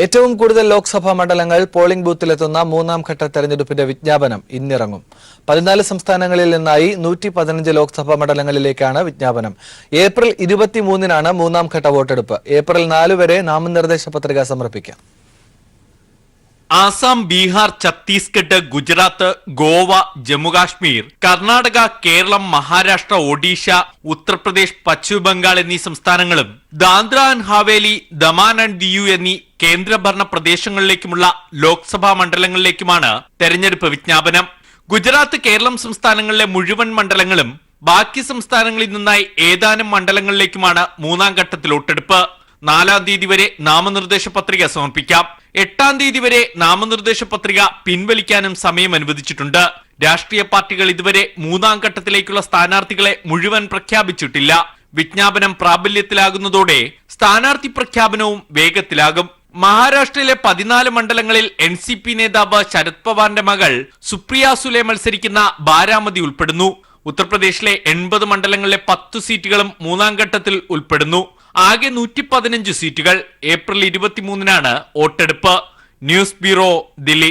ഏറ്റവും കൂടുതൽ ലോക്സഭാ മണ്ഡലങ്ങൾ പോളിംഗ് ബൂത്തിലെത്തുന്ന മൂന്നാം ഘട്ട തെരഞ്ഞെടുപ്പിന്റെ വിജ്ഞാപനം ഇന്നിറങ്ങും. 14 സംസ്ഥാനങ്ങളിൽ നിന്നായി 115 ലോക്സഭാ മണ്ഡലങ്ങളിലേക്കാണ് വിജ്ഞാപനം. ഏപ്രിൽ 23-നാണ് മൂന്നാം ഘട്ട വോട്ടെടുപ്പ്. ഏപ്രിൽ 4 വരെ നാമനിർദ്ദേശ പത്രിക സമർപ്പിക്കാം. ആസാം, ബീഹാർ, ഛത്തീസ്ഗഡ്, ഗുജറാത്ത്, ഗോവ, ജമ്മുകാശ്മീർ, കർണാടക, കേരളം, മഹാരാഷ്ട്ര, ഒഡീഷ, ഉത്തർപ്രദേശ്, പശ്ചിമ ബംഗാൾ എന്നീ സംസ്ഥാനങ്ങളും Dadra and Haveli, Daman and Diu എന്നീ കേന്ദ്രഭരണ പ്രദേശങ്ങളിലേക്കുമുള്ള ലോക്സഭാ മണ്ഡലങ്ങളിലേക്കുമാണ് തെരഞ്ഞെടുപ്പ് വിജ്ഞാപനം. ഗുജറാത്ത്, കേരളം സംസ്ഥാനങ്ങളിലെ മുഴുവൻ മണ്ഡലങ്ങളും ബാക്കി സംസ്ഥാനങ്ങളിൽ നിന്നായി ഏതാനും മണ്ഡലങ്ങളിലേക്കുമാണ് മൂന്നാം ഘട്ടത്തിൽ വോട്ടെടുപ്പ്. 4-ാം തീയതി വരെ നാമനിർദ്ദേശ പത്രിക സമർപ്പിക്കാം. 8-ാം തീയതി വരെ നാമനിർദ്ദേശ പത്രിക പിൻവലിക്കാനും സമയം അനുവദിച്ചിട്ടുണ്ട്. രാഷ്ട്രീയ പാർട്ടികൾ ഇതുവരെ മൂന്നാം ഘട്ടത്തിലേക്കുള്ള സ്ഥാനാർത്ഥികളെ മുഴുവൻ പ്രഖ്യാപിച്ചിട്ടില്ല. വിജ്ഞാപനം പ്രാബല്യത്തിലാകുന്നതോടെ സ്ഥാനാർത്ഥി പ്രഖ്യാപനവും വേഗത്തിലാകും. മഹാരാഷ്ട്രയിലെ 14 മണ്ഡലങ്ങളിൽ NCP നേതാവ് ശരത് പവാറിന്റെ മകൾ സുപ്രിയ സുലെ മത്സരിക്കുന്ന ബാരാമതി ഉൾപ്പെടുന്നു. ഉത്തർപ്രദേശിലെ 80 മണ്ഡലങ്ങളിലെ 10 സീറ്റുകളും മൂന്നാം ഘട്ടത്തിൽ ഉൾപ്പെടുന്നു. ആകെ 115 സീറ്റുകൾ. ഏപ്രിൽ 23-നാണ് വോട്ടെടുപ്പ്. News bureau, Delhi.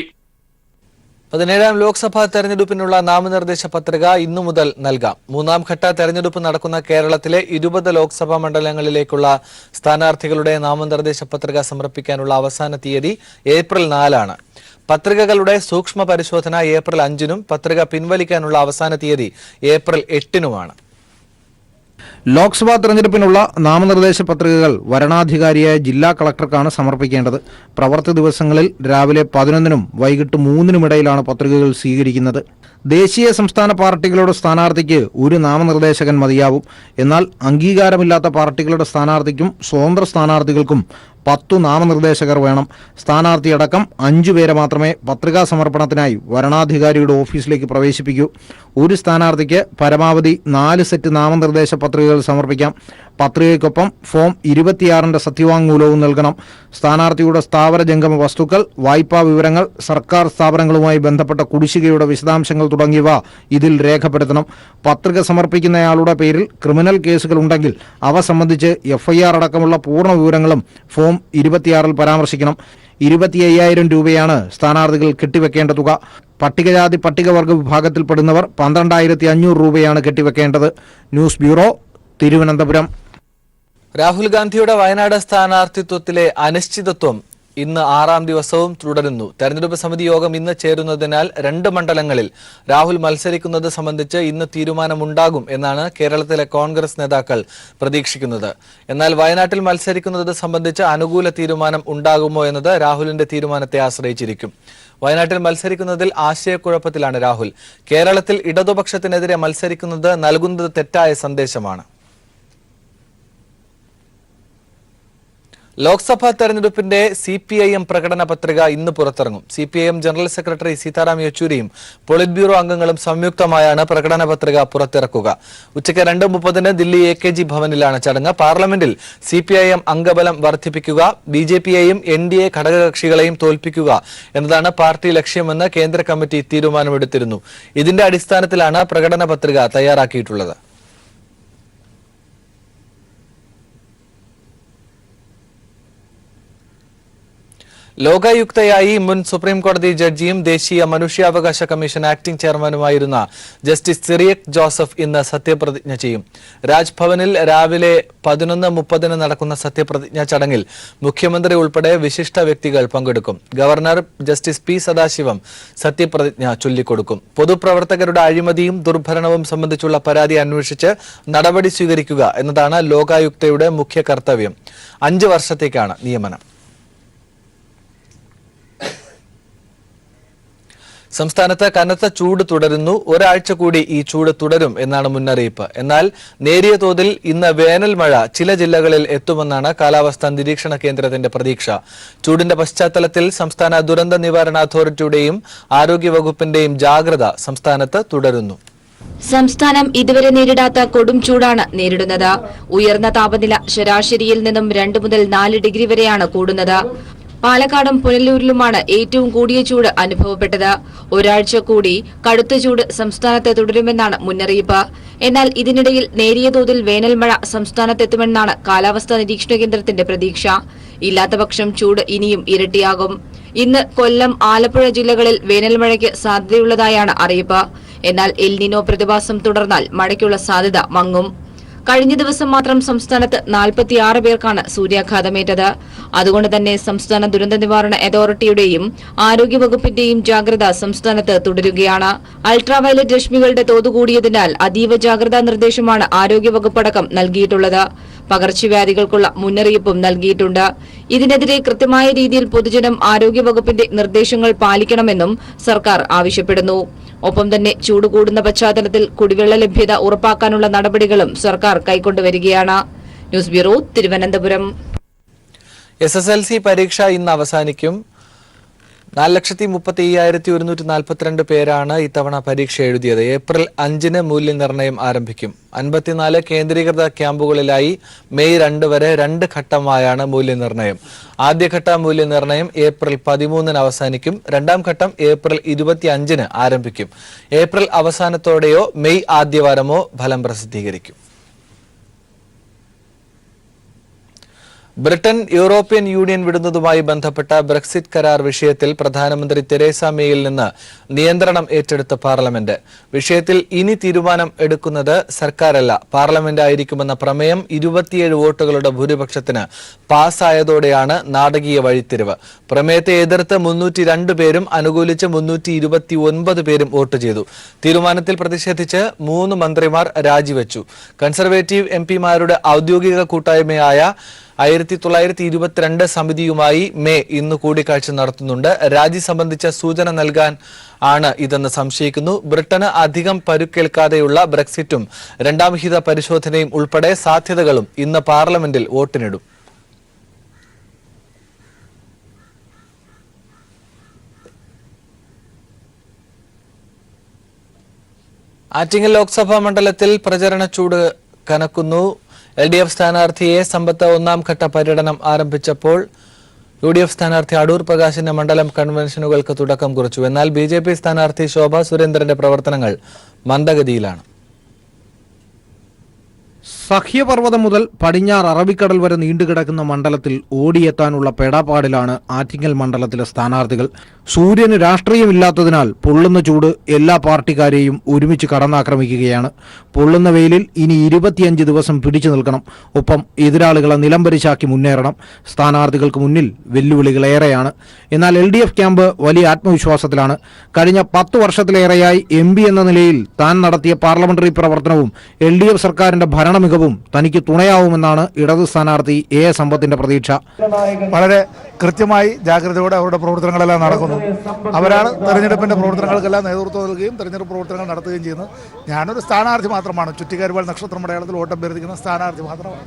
17-ാം ലോക്സഭാ തെരഞ്ഞെടുപ്പിനുള്ള നാമനിർദ്ദേശ പത്രിക ഇന്നു മുതൽ നൽകാം. മൂന്നാം ഘട്ട തെരഞ്ഞെടുപ്പ് നടക്കുന്ന കേരളത്തിലെ 20 ലോക്സഭാ മണ്ഡലങ്ങളിലേക്കുള്ള സ്ഥാനാർത്ഥികളുടെ നാമനിർദ്ദേശ പത്രിക സമർപ്പിക്കാനുള്ള അവസാന തീയതി ഏപ്രിൽ 4-ആണ്. പത്രികകളുടെ സൂക്ഷ്മ പരിശോധന ഏപ്രിൽ 5-നും പത്രിക പിൻവലിക്കാനുള്ള അവസാന തീയതി ഏപ്രിൽ 8-നുമാണ്. ലോക്സഭാ തെരഞ്ഞെടുപ്പിനുള്ള നാമനിർദ്ദേശ പത്രികകൾ വരണാധികാരിയായ ജില്ലാ കളക്ടർക്കാണ് സമർപ്പിക്കേണ്ടത്. പ്രവൃത്തി ദിവസങ്ങളിൽ രാവിലെ 11-നും വൈകിട്ട് 3-നും ഇടയിലാണ് പത്രികകൾ സ്വീകരിക്കുന്നത്. ദേശീയ സംസ്ഥാന പാർട്ടികളുടെ സ്ഥാനാർത്ഥിക്ക് ഒരു നാമനിർദ്ദേശകൻ മതിയാവും. എന്നാൽ അംഗീകാരമില്ലാത്ത പാർട്ടികളുടെ സ്ഥാനാർത്ഥിക്കും സ്വതന്ത്ര സ്ഥാനാർത്ഥികൾക്കും 10 നാമനിർദ്ദേശകർ വേണം. സ്ഥാനാർത്ഥിയടക്കം 5 പേരെ മാത്രമേ പത്രികാ സമർപ്പണത്തിനായി വരണാധികാരിയുടെ ഓഫീസിലേക്ക് പ്രവേശിപ്പിക്കൂ. ഒരു സ്ഥാനാർത്ഥിക്ക് പരമാവധി 4 സെറ്റ് നാമനിർദ്ദേശ പത്രികകൾ സമർപ്പിക്കാം. പത്രികയ്ക്കൊപ്പം ഫോം 26-ന്റെ സത്യവാങ്മൂലവും നൽകണം. സ്ഥാനാർത്ഥിയുടെ സ്ഥാവര ജംഗമ വസ്തുക്കൾ, വായ്പാ വിവരങ്ങൾ, സർക്കാർ സ്ഥാപനങ്ങളുമായി ബന്ധപ്പെട്ട കുടിശ്ശികയുടെ വിശദാംശങ്ങൾ തുടങ്ങിയവ ഇതിൽ രേഖപ്പെടുത്തണം. പത്രിക സമർപ്പിക്കുന്നയാളുടെ പേരിൽ ക്രിമിനൽ കേസുകൾ ഉണ്ടെങ്കിൽ അവ സംബന്ധിച്ച് FIR അടക്കമുള്ള പൂർണ്ണ വിവരങ്ങളും ഫോം 26-ൽ പരാമർശിക്കണം. 25,000 രൂപയാണ് സ്ഥാനാർത്ഥികൾ കെട്ടിവെക്കേണ്ട തുക. പട്ടികജാതി പട്ടികവർഗ വിഭാഗത്തിൽപ്പെടുന്നവർ 12,500 രൂപയാണ് കെട്ടിവെക്കേണ്ടത്. News bureau, Thiruvananthapuram. രാഹുൽ ഗാന്ധിയുടെ വയനാട് സ്ഥാനാർത്ഥിത്വത്തിലെ അനിശ്ചിതത്വം ഇന്ന് 6-ാം ദിവസവും തുടരുന്നു. തെരഞ്ഞെടുപ്പ് സമിതി യോഗം ഇന്ന് ചേരുന്നതിനാൽ 2 മണ്ഡലങ്ങളിൽ രാഹുൽ മത്സരിക്കുന്നത് സംബന്ധിച്ച് ഇന്ന് തീരുമാനമുണ്ടാകും എന്നാണ് കേരളത്തിലെ കോൺഗ്രസ് നേതാക്കൾ പ്രതീക്ഷിക്കുന്നത്. എന്നാൽ വയനാട്ടിൽ മത്സരിക്കുന്നത് സംബന്ധിച്ച് അനുകൂല തീരുമാനം ഉണ്ടാകുമോ എന്നത് രാഹുലിന്റെ തീരുമാനത്തെ ആശ്രയിച്ചിരിക്കും. വയനാട്ടിൽ മത്സരിക്കുന്നതിൽ ആശയക്കുഴപ്പത്തിലാണ് രാഹുൽ. കേരളത്തിൽ ഇടതുപക്ഷത്തിനെതിരെ മത്സരിക്കുന്നത് നൽകുന്നത് തെറ്റായ സന്ദേശമാണ്. ലോക്സഭാ തെരഞ്ഞെടുപ്പിന്റെ CPIM പ്രകടന പത്രിക ഇന്ന് പുറത്തിറങ്ങും. CPIM ജനറൽ സെക്രട്ടറി സീതാറാം യെച്ചൂരിയും പോളിറ്റ് ബ്യൂറോ അംഗങ്ങളും സംയുക്തമായാണ് പ്രകടന പത്രിക പുറത്തിറക്കുക. ഉച്ചയ്ക്ക് 2:30-ന് ദില്ലി AKG ഭവനിലാണ് ചടങ്ങ്. പാർലമെന്റിൽ CPIM അംഗബലം വർദ്ധിപ്പിക്കുക, BJPയെയും NDA ഘടകകക്ഷികളെയും തോൽപ്പിക്കുക എന്നതാണ് പാർട്ടി ലക്ഷ്യമെന്ന് കേന്ദ്ര കമ്മിറ്റി തീരുമാനമെടുത്തിരുന്നു. ഇതിന്റെ അടിസ്ഥാനത്തിലാണ് പ്രകടന പത്രിക തയ്യാറാക്കിയിട്ടുള്ളത്. ലോകായുക്തയായി മുൻ സുപ്രീം കോടതി ജഡ്ജിയും ദേശീയ മനുഷ്യാവകാശ കമ്മീഷൻ ആക്ടിംഗ് ചെയർമാനുമായിരുന്ന ജസ്റ്റിസ് സിറിയക് ജോസഫ് ഇന്ന് സത്യപ്രതിജ്ഞ ചെയ്യും. രാജ്ഭവനിൽ രാവിലെ 11:30-ന് നടക്കുന്ന സത്യപ്രതിജ്ഞാ ചടങ്ങിൽ മുഖ്യമന്ത്രി ഉൾപ്പെടെ വിശിഷ്ട വ്യക്തികൾ പങ്കെടുക്കും. Governor justice P. സദാശിവം സത്യപ്രതിജ്ഞ ചൊല്ലിക്കൊടുക്കും. പൊതുപ്രവർത്തകരുടെ അഴിമതിയും ദുർഭരണവും സംബന്ധിച്ചുള്ള പരാതി അന്വേഷിച്ച് നടപടി സ്വീകരിക്കുക എന്നതാണ് ലോകായുക്തയുടെ മുഖ്യ കർത്തവ്യം. 5 വർഷത്തേക്കാണ് നിയമനം. സംസ്ഥാനത്ത് കനത്ത ചൂട് തുടരുന്നു. ഒരാഴ്ച കൂടി ഈ ചൂട് തുടരും എന്നാണ് മുന്നറിയിപ്പ്. എന്നാൽ നേരിയ തോതിൽ ഇന്ന് വേനൽ മഴ ചില ജില്ലകളിൽ എത്തുമെന്നാണ് കാലാവസ്ഥാ നിരീക്ഷണ കേന്ദ്രത്തിന്റെ പ്രതീക്ഷ. ചൂടിന്റെ പശ്ചാത്തലത്തിൽ സംസ്ഥാന ദുരന്ത നിവാരണ അതോറിറ്റിയുടെയും ആരോഗ്യവകുപ്പിന്റെയും ജാഗ്രത സംസ്ഥാനത്ത് തുടരുന്നു. സംസ്ഥാനം ഇതുവരെ നേരിടാത്ത കൊടും ചൂടാണ് നേരിടുന്നത്. ഉയർന്ന താപനില ശരാശരിയിൽ നിന്നും 2 മുതൽ 4 ഡിഗ്രി വരെയാണ് കൂടുന്നത്. പാലക്കാടും പുനലൂരിലുമാണ് ഏറ്റവും കൂടിയ ചൂട് അനുഭവപ്പെട്ടത്. ഒരാഴ്ച കൂടി കടുത്ത ചൂട് സംസ്ഥാനത്ത് തുടരുമെന്നാണ് മുന്നറിയിപ്പ്. എന്നാൽ ഇതിനിടയിൽ നേരിയ തോതിൽ വേനൽ മഴ സംസ്ഥാനത്തെത്തുമെന്നാണ് കാലാവസ്ഥാ നിരീക്ഷണ കേന്ദ്രത്തിന്റെ പ്രതീക്ഷ. ഇല്ലാത്തപക്ഷം ചൂട് ഇനിയും ഇരട്ടിയാകും. ഇന്ന് കൊല്ലം, ആലപ്പുഴ ജില്ലകളിൽ വേനൽ മഴയ്ക്ക് സാധ്യതയുള്ളതായാണ് അറിയിപ്പ്. എന്നാൽ എൽ നിനോ പ്രതിഭാസം തുടർന്നാൽ മഴയ്ക്കുള്ള സാധ്യത മങ്ങും. കഴിഞ്ഞ ദിവസം മാത്രം സംസ്ഥാനത്ത് 46 പേർക്കാണ് സൂര്യാഘാതമേറ്റത്. അതുകൊണ്ട് തന്നെ സംസ്ഥാന ദുരന്ത നിവാരണ അതോറിറ്റിയുടെയും ആരോഗ്യവകുപ്പിന്റെയും ജാഗ്രത സംസ്ഥാനത്ത് തുടരുകയാണ്. അൾട്രാവയലറ്റ് രശ്മികളുടെ തോത് കൂടിയതിനാൽ അതീവ ജാഗ്രതാ നിർദ്ദേശമാണ് ആരോഗ്യവകുപ്പടക്കം നൽകിയിട്ടുള്ളത്. പകർച്ചവ്യാധികൾക്കുള്ള മുന്നറിയിപ്പും നൽകിയിട്ടുണ്ട്. ഇതിനെതിരെ കൃത്യമായ രീതിയിൽ പൊതുജനം ആരോഗ്യവകുപ്പിന്റെ നിർദ്ദേശങ്ങൾ പാലിക്കണമെന്നും സർക്കാർ ആവശ്യപ്പെടുന്നു. ഒപ്പം തന്നെ ചൂട് കൂടുന്ന പശ്ചാത്തലത്തിൽ കുടിവെള്ള ലഭ്യത ഉറപ്പാക്കാനുള്ള നടപടികളും സർക്കാർ കൈക്കൊണ്ടുവരികയാണ്. News bureau, Thiruvananthapuram. SSLC പരീക്ഷ ഇന്ന് അവസാനിക്കും. 4,35,142 പേരാണ് ഇത്തവണ പരീക്ഷ എഴുതിയത്. ഏപ്രിൽ 5-ന് മൂല്യനിർണ്ണയം ആരംഭിക്കും. 54 കേന്ദ്രീകൃത ക്യാമ്പുകളിലായി മെയ് 2 വരെ 2 ഘട്ടമായാണ് മൂല്യനിർണ്ണയം. ആദ്യഘട്ട മൂല്യനിർണ്ണയം ഏപ്രിൽ 13-ന് അവസാനിക്കും. രണ്ടാം ഘട്ടം ഏപ്രിൽ 25-ന് ആരംഭിക്കും. ഏപ്രിൽ അവസാനത്തോടെയോ മെയ് ആദ്യവാരമോ ഫലം പ്രസിദ്ധീകരിക്കും. ബ്രിട്ടൻ യൂറോപ്യൻ യൂണിയൻ വിടുന്നതുമായി ബന്ധപ്പെട്ട ബ്രെക്സിറ്റ് കരാർ വിഷയത്തിൽ പ്രധാനമന്ത്രി തെരേസ മേയിൽ നിന്ന് നിയന്ത്രണം ഏറ്റെടുത്ത പാർലമെന്റ്. വിഷയത്തിൽ ഇനി തീരുമാനം എടുക്കുന്നത് സർക്കാരല്ല, പാർലമെന്റ് ആയിരിക്കുമെന്ന പ്രമേയം 27 വോട്ടുകളുടെ ഭൂരിപക്ഷത്തിന് പാസ്സായതോടെയാണ് നാടകീയ വഴിത്തിരിവ്. പ്രമേയത്തെ എതിർത്ത് 302 പേരും അനുകൂലിച്ച് 329 പേരും വോട്ട് ചെയ്തു. തീരുമാനത്തിൽ പ്രതിഷേധിച്ച് 3 മന്ത്രിമാർ രാജിവെച്ചു. കൺസർവേറ്റീവ് എംപിമാരുടെ ഔദ്യോഗിക കൂട്ടായ്മയായ 1922 സമിതിയുമായി മേ ഇന്ന് കൂടിക്കാഴ്ച നടത്തുന്നുണ്ട്. രാജി സംബന്ധിച്ച സൂചന നൽകാൻ ആണ് ഇതെന്ന് സംശയിക്കുന്നു. ബ്രിട്ടന് അധികം പരുക്കേൽക്കാതെയുള്ള ബ്രെക്സിറ്റും രണ്ടാം ഹിത പരിശോധനയും ഉൾപ്പെടെ സാധ്യതകളും ഇന്ന് പാർലമെന്റിൽ വോട്ടിനിടും. ആറ്റിങ്ങൽ ലോക്സഭാ മണ്ഡലത്തിൽ പ്രചരണ ചൂട് കനക്കുന്നു. LDF സ്ഥാനാർത്ഥി എ സമ്പത്ത് 1ാം ഘട്ട പര്യടനം ആരംഭിച്ചപ്പോൾ UDF സ്ഥാനാർത്ഥി അടൂർ പ്രകാശിന്റെ മണ്ഡലം കൺവെൻഷനുകൾക്ക് തുടക്കം കുറിച്ചു. എന്നാൽ BJP സ്ഥാനാർത്ഥി ശോഭ സുരേന്ദ്രന്റെ പ്രവർത്തനങ്ങൾ മന്ദഗതിയിലാണ്. സഹ്യപർവ്വതം മുതൽ പടിഞ്ഞാറ് അറബിക്കടൽ വരെ നീണ്ടുകിടക്കുന്ന മണ്ഡലത്തിൽ ഓടിയെത്താനുള്ള പെടാപ്പാടിലാണ് ആറ്റിങ്ങൽ മണ്ഡലത്തിലെ സ്ഥാനാർത്ഥികൾ. സൂര്യന് രാഷ്ട്രീയമില്ലാത്തതിനാൽ പൊള്ളുന്ന ചൂട് എല്ലാ പാർട്ടിക്കാരെയും ഒരുമിച്ച് കടന്നാക്രമിക്കുകയാണ്. പൊള്ളുന്ന വെയിലിൽ ഇനി 25 ദിവസം പിടിച്ചു നിൽക്കണം. ഒപ്പം എതിരാളികളെ നിലംപരിശാക്കി മുന്നേറണം. സ്ഥാനാർത്ഥികൾക്ക് മുന്നിൽ വെല്ലുവിളികളേറെയാണ്. എന്നാൽ LDF ക്യാമ്പ് വലിയ ആത്മവിശ്വാസത്തിലാണ്. കഴിഞ്ഞ 10 വർഷത്തിലേറെയായി MP എന്ന നിലയിൽ താൻ നടത്തിയ പാർലമെന്ററി പ്രവർത്തനവും LDF സർക്കാരിന്റെ ഭരണമികവും തനിക്ക് തുണയാവുമെന്നാണ് ഇടത് സ്ഥാനാർത്ഥി എ സമ്പത്തിന്റെ പ്രതീക്ഷ. വളരെ കൃത്യമായി ജാഗ്രതയോടെ അവരുടെ പ്രവർത്തനങ്ങളെല്ലാം നടക്കുന്നു. അവരാണ് തെരഞ്ഞെടുപ്പിന്റെ പ്രവർത്തനങ്ങൾക്കെല്ലാം നേതൃത്വം നൽകുകയും തെരഞ്ഞെടുപ്പ് പ്രവർത്തനങ്ങൾ നടത്തുകയും ചെയ്യുന്നത്. ഞാനൊരു സ്ഥാനാർത്ഥി മാത്രമാണ്. ചുറ്റിക്കരുവാൾ നക്ഷത്ര മലയാളത്തിൽ വോട്ട് അഭ്യർത്ഥിക്കുന്ന സ്ഥാനാർത്ഥി മാത്രമാണ്.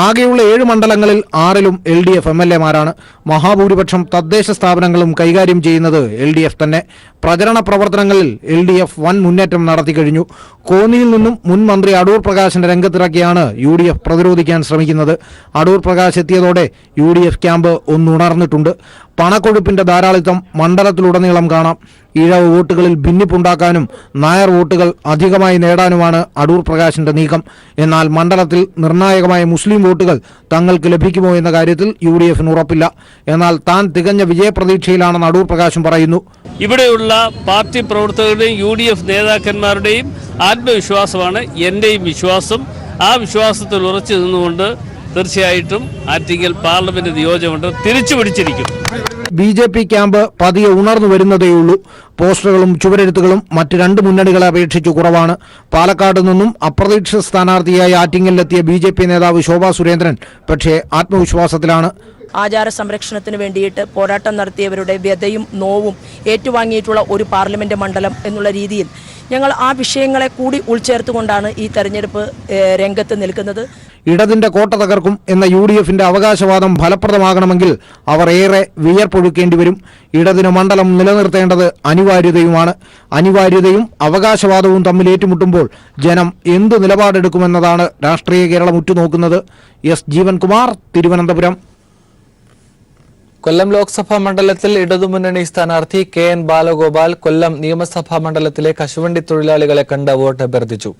ആകെയുള്ള 7 മണ്ഡലങ്ങളിൽ 6ലും LDF MLA-മാരാണ്. മഹാഭൂരിപക്ഷം തദ്ദേശ സ്ഥാപനങ്ങളും കൈകാര്യം ചെയ്യുന്നത് LDF തന്നെ. പ്രചരണ പ്രവർത്തനങ്ങളിൽ LDF വൻ മുന്നേറ്റം നടത്തിക്കഴിഞ്ഞു. കോന്നിയിൽ നിന്നും മുൻ മന്ത്രി അടൂർ പ്രകാശിന്റെ രംഗത്തിറക്കിയാണ് UDF പ്രതിരോധിക്കാൻ ശ്രമിക്കുന്നത്. അടൂർ പ്രകാശ് എത്തിയതോടെ UDF ക്യാമ്പ് ഒന്നുണർന്നിട്ടുണ്ട്. പണക്കൊഴുപ്പിന്റെ ധാരാളിത്തം മണ്ഡലത്തിലുടനീളം കാണാം. ഈഴവ് വോട്ടുകളിൽ ഭിന്നിപ്പുണ്ടാക്കാനും നായർ വോട്ടുകൾ അധികമായി നേടാനുമാണ് അടൂർ പ്രകാശിന്റെ നീക്കം. എന്നാൽ മണ്ഡലത്തിൽ നിർണായകമായ മുസ്ലിം വോട്ടുകൾ തങ്ങൾക്ക് ലഭിക്കുമോ എന്ന കാര്യത്തിൽ UDF-ന് ഉറപ്പില്ല. എന്നാൽ താൻ തികഞ്ഞ വിജയപ്രതീക്ഷയിലാണെന്ന് അടൂർ പ്രകാശും പറയുന്നു. ഇവിടെയുള്ള പാർട്ടി പ്രവർത്തകരുടെയും UDF നേതാക്കന്മാരുടെയും ആത്മവിശ്വാസമാണ് എന്റെയും വിശ്വാസം. ആ വിശ്വാസത്തിൽ ഉറച്ചു നിന്നുകൊണ്ട് തീർച്ചയായിട്ടും ആറ്റിങ്ങൽ പാർലമെന്റ് നിയോജകമണ്ഡലം തിരിച്ചു പിടിച്ചിരിക്കും. BJP ക്യാമ്പ് പതിയെ ഉണർന്നു വരുന്നതേയുള്ളൂ. പോസ്റ്ററുകളും ചുവരെഴുത്തുകളും മറ്റ് 2 മുന്നണികളെ അപേക്ഷിച്ച് കുറവാണ്. പാലക്കാട് നിന്നും അപ്രതീക്ഷിത സ്ഥാനാർത്ഥിയായി ആറ്റിങ്ങലിലെത്തിയ BJP നേതാവ് ശോഭ സുരേന്ദ്രൻ പക്ഷേ ആത്മവിശ്വാസത്തിലാണ്. ആചാര സംരക്ഷണത്തിന് വേണ്ടിയിട്ട് പോരാട്ടം നടത്തിയവരുടെ വ്യതയും നോവും ഏറ്റുവാങ്ങിയിട്ടുള്ള ഒരു പാർലമെന്റ് മണ്ഡലം എന്നുള്ള രീതിയിൽ ഞങ്ങൾ ആ വിഷയങ്ങളെ കൂടി ഉൾച്ചേർത്തുകൊണ്ടാണ് ഈ തെരഞ്ഞെടുപ്പ് രംഗത്ത് നിൽക്കുന്നത്. ഇടതിന്റെ കോട്ട തകർക്കും എന്ന UDF-ന്റെ അവകാശവാദം ഫലപ്രദമാകണമെങ്കിൽ അവർ ഏറെ വിയർപ്പൊഴുക്കേണ്ടി വരും. ഇടതിന് മണ്ഡലം നിലനിർത്തേണ്ടത് അനിവാര്യതയുമാണ്. അനിവാര്യതയും അവകാശവാദവും തമ്മിൽ ഏറ്റുമുട്ടുമ്പോൾ ജനം എന്ത് നിലപാടെടുക്കുമെന്നതാണ് രാഷ്ട്രീയ കേരളം ഉറ്റുനോക്കുന്നത്. S. ജീവൻകുമാർ, തിരുവനന്തപുരം. കൊല്ലം ലോക്സഭാ മണ്ഡലത്തിൽ ഇടതുമുന്നണി സ്ഥാനാർത്ഥി KN ബാലഗോപാൽ കൊല്ലം നിയമസഭാ മണ്ഡലത്തിലെ കശുവണ്ടി തൊഴിലാളികളെ കണ്ട് വോട്ട് അഭ്യർത്ഥിച്ചു.